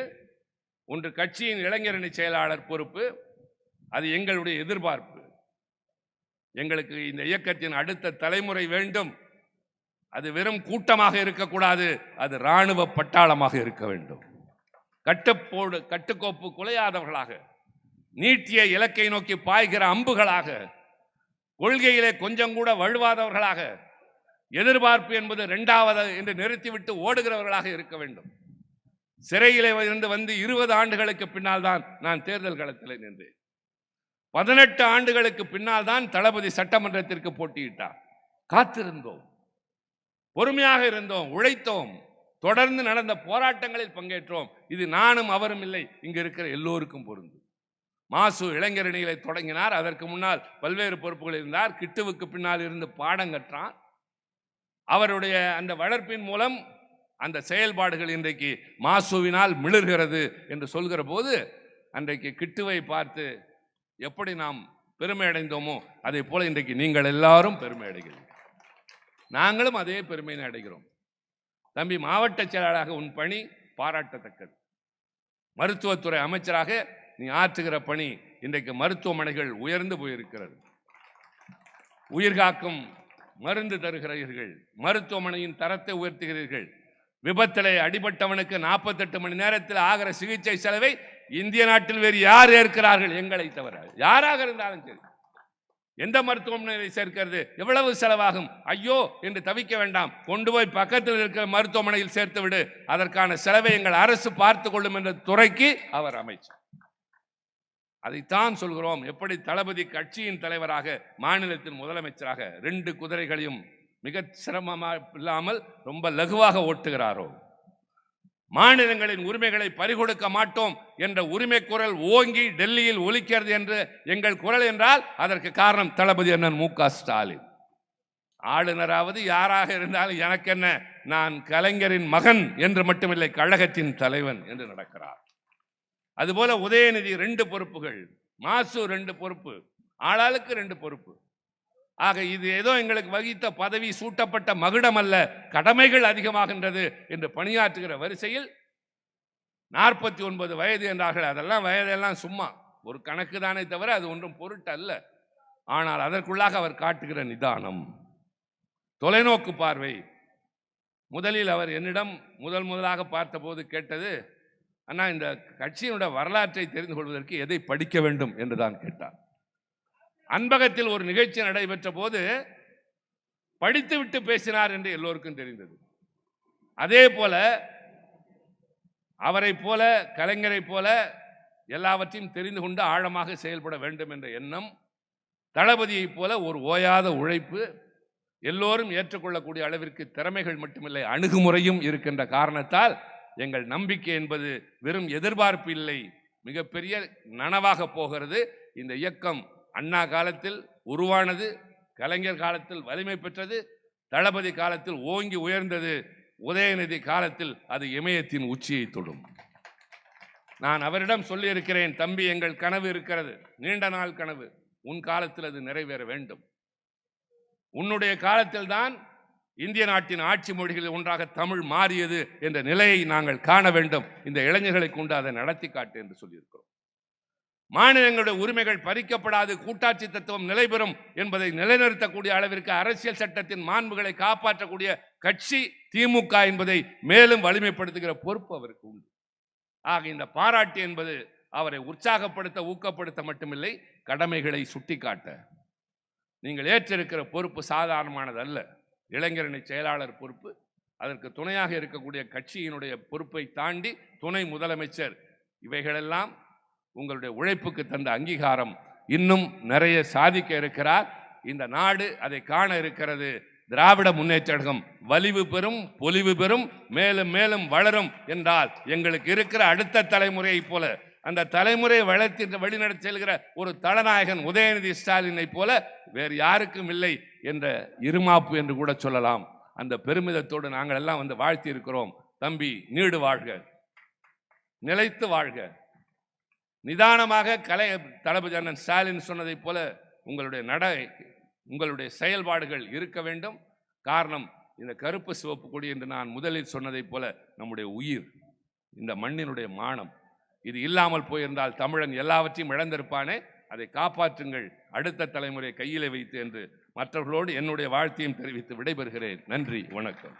ஒன்று கட்சியின் இளைஞரணி செயலாளர் பொறுப்பு. அது எங்களுடைய எதிர்பார்ப்பு. எங்களுக்கு இந்த இயக்கத்தின் அடுத்த தலைமுறை வேண்டும். அது வெறும் கூட்டமாக இருக்கக்கூடாது, அது இராணுவ பட்டாளமாக இருக்க வேண்டும். கட்டுக்கோப்பு குலையாதவர்களாக, நீட்டிய இலக்கை நோக்கி பாய்கிற அம்புகளாக, கொள்கையிலே கொஞ்சம் கூட வழுவாதவர்களாக, எதிர்பார்ப்பு என்பது 2வது என்று நிறுத்திவிட்டு ஓடுகிறவர்களாக இருக்க வேண்டும். சிறையிலே இருந்து வந்து 20 ஆண்டுகளுக்கு பின்னால் தான் நான் தேர்தல் களத்தில் நின்றேன். 18 ஆண்டுகளுக்கு பின்னால் தான் தளபதி சட்டமன்றத்திற்கு போட்டியிட்டார். காத்திருந்தோம், பொறுமையாக இருந்தோம், உழைத்தோம், தொடர்ந்து நடந்த போராட்டங்களில் பங்கேற்றோம். இது நானும் அவரும் இல்லை, இங்கு இருக்கிற எல்லோருக்கும் பொருந்தும். மாசு இளைஞரணிகளை தொடங்கினார். அதற்கு முன்னால் பல்வேறு பொறுப்புகள் இருந்தார். கிட்டுவுக்கு பின்னால் இருந்து பாடம் கற்றான். அவருடைய அந்த வளர்ப்பின் மூலம் அந்த செயல்பாடுகள் இன்றைக்கு மாசுவினால் மிளர்கிறது என்று சொல்கிற போது, அன்றைக்கு கிட்டுவை பார்த்து எப்படி நாம் பெருமை அடைந்தோமோ அதே போல இன்றைக்கு நீங்கள் எல்லாரும் பெருமை அடைகிறீர்கள். நாங்களும் அதே பெருமையை அடைகிறோம். தம்பி, மாவட்ட செயலாளராக உன் பணி பாராட்டத்தக்கது. மருத்துவத்துறை அமைச்சராக நீ ஆற்றுகிற பணி இன்றைக்கு மருத்துவமனைகள் உயர்ந்து போயிருக்கிறது. உயிர்காக்கும் மருந்து தருகிறீர்கள், மருத்துவமனையின் தரத்தை உயர்த்துகிறீர்கள். விபத்திலே அடிபட்டவனுக்கு 48 மணி நேரத்தில் ஆகிற சிகிச்சை செலவை இந்திய நாட்டில் வேறு யார் ஏற்கிறார்கள்? எங்களை தவிர. யாராக இருந்தாலும் சரி. எந்த மருத்துவமனையை சேர்க்கிறது? எவ்வளவு செலவாகும்? ஐயோ என்று தவிக்க வேண்டாம், கொண்டு போய் பக்கத்தில் இருக்கிற மருத்துவமனையில் சேர்த்து விடு, அதற்கான செலவை எங்கள் அரசு பார்த்துக் கொள்ளும் என்ற துறைக்கு அவர் அமைச்சர். அதைத்தான் சொல்கிறோம். எப்படி தளபதி கட்சியின் தலைவராக, மாநிலத்தின் முதலமைச்சராக 2 குதிரைகளையும் மிக சிரமமாக இல்லாமல் ரொம்ப லகுவாக ஓட்டுகிறாரோ, மாநிலங்களின் உரிமைகளை பறிகொடுக்க மாட்டோம் என்ற உரிமை குரல் ஓங்கி டெல்லியில் ஒலிக்கிறது என்று எங்கள் குரல் என்றால் அதற்கு காரணம் தளபதி அண்ணன் மு.க. ஸ்டாலின். ஆளுநராவது யாராக இருந்தாலும் எனக்கு என்ன, நான் கலைஞரின் மகன் என்று மட்டுமில்லை, கழகத்தின் தலைவன் என்று நடக்கிறார். அதுபோல உதயநிதி 2 பொறுப்புகள், மாசு 2 பொறுப்பு, ஆளாளுக்கு 2 பொறுப்பு. ஆக இது ஏதோ எங்களுக்கு வகித்த பதவி சூட்டப்பட்ட மகுடம் அல்ல, கடமைகள் அதிகமாகின்றது என்று பணியாற்றுகிற வரிசையில் 49 வயது என்றார்கள். அதெல்லாம் வயதெல்லாம் சும்மா ஒரு கணக்கு தானே தவிர அது ஒன்றும் பொருட்டு அல்ல. ஆனால் அதற்குள்ளாக அவர் காட்டுகிற நிதானம், தொலைநோக்கு பார்வை. முதலில் அவர் என்னிடம் முதலாக பார்த்தபோது கேட்டது, அண்ணா இந்த கட்சியினுடைய வரலாற்றை தெரிந்து கொள்வதற்கு எதை படிக்க வேண்டும் என்று தான் கேட்டார். அன்பகத்தில் ஒரு நிகழ்ச்சி நடைபெற்ற போது படித்துவிட்டு பேசினார் என்று எல்லோருக்கும் தெரிந்தது. அதே போல அவரை போல, கலைஞரை போல எல்லாவற்றையும் தெரிந்து கொண்டு ஆழமாக செயல்பட வேண்டும் என்ற எண்ணம், தளபதியை போல ஒரு ஓயாத உழைப்பு, எல்லோரும் ஏற்றுக்கொள்ளக்கூடிய அளவிற்கு திறமைகள் மட்டுமில்லை, அணுகுமுறையும் இருக்கின்ற காரணத்தால் எங்கள் நம்பிக்கை என்பது வெறும் எதிர்பார்ப்பு இல்லை, மிகப்பெரிய நனவாக போகிறது. இந்த இயக்கம் அண்ணா காலத்தில் உருவானது, கலைஞர் காலத்தில் வலிமை பெற்றது, தளபதி காலத்தில் ஓங்கி உயர்ந்தது, உதயநிதி காலத்தில் அது இமயத்தின் உச்சியை தொடும். நான் அவரிடம் சொல்லி இருக்கிறேன், தம்பி எங்கள் கனவு இருக்கிறது, நீண்ட நாள் கனவு, உன் காலத்தில் அது நிறைவேற வேண்டும். உன்னுடைய காலத்தில் தான் இந்திய நாட்டின் ஆட்சி மொழிகளில் ஒன்றாக தமிழ் மாறியது என்ற நிலையை நாங்கள் காண வேண்டும். இந்த இளைஞர்களை கொண்டு அதை நடத்தி காட்டு என்று சொல்லியிருக்கிறோம். மாநிலங்களுடைய உரிமைகள் பறிக்கப்படாது, கூட்டாட்சி தத்துவம் நிலைபெறும் என்பதை நிலைநிறுத்தக்கூடிய அளவிற்கு அரசியல் சட்டத்தின் மாண்புகளை காப்பாற்றக்கூடிய கட்சி திமுக என்பதை மேலும் வலிமைப்படுத்துகிற பொறுப்பு அவருக்கு உண்டு. ஆக இந்த பாராட்டு என்பது அவரை உற்சாகப்படுத்த, ஊக்கப்படுத்த மட்டுமில்லை, கடமைகளை சுட்டிக்காட்ட. நீங்கள் ஏற்றிருக்கிற பொறுப்பு சாதாரணமானது அல்ல. இளைஞரணி செயலாளர் பொறுப்பு, அதற்கு துணையாக இருக்கக்கூடிய கட்சியினுடைய பொறுப்பை தாண்டி துணை முதலமைச்சர், இவைகளெல்லாம் உங்களுடைய உழைப்புக்கு தந்த அங்கீகாரம். இன்னும் நிறைய சாதிக்க இருக்கிறார் இந்த நாடு, அதை காண இருக்கிறது. திராவிட முன்னேற்ற கழகம் வலிவு பெறும், பொலிவு பெறும், மேலும் மேலும் வளரும் என்றால் எங்களுக்கு இருக்கிற அடுத்த தலைமுறையை போல, அந்த தலைமுறையை வளர்த்து வழிநடத்தி செல்கிற ஒரு தலநாயகன் உதயநிதி ஸ்டாலினை போல வேறு யாருக்கும் இல்லை என்ற இருமாப்பு என்று கூட சொல்லலாம். அந்த பெருமிதத்தோடு நாங்கள் எல்லாம் வந்து வாழ்த்தி இருக்கிறோம். தம்பி நீடு வாழ்க, நிலைத்து வாழ்க. நிதானமாக தளபதி அண்ணன் ஸ்டாலின் சொன்னதை போல உங்களுடைய செயல்பாடுகள் இருக்க வேண்டும். காரணம், இந்த கருப்பு சிவப்பு கொடி என்று நான் முதலில் சொன்னதை போல நம்முடைய உயிர், இந்த மண்ணினுடைய மானம், இது இல்லாமல் போயிருந்தால் தமிழன் எல்லாவற்றையும் இழந்திருப்பானே. அதை காப்பாற்றுங்கள், அடுத்த தலைமுறை கையிலே வைத்து என்று மற்றவர்களோடு என்னுடைய வாழ்த்தையும் தெரிவித்து விடைபெறுகிறேன். நன்றி, வணக்கம்.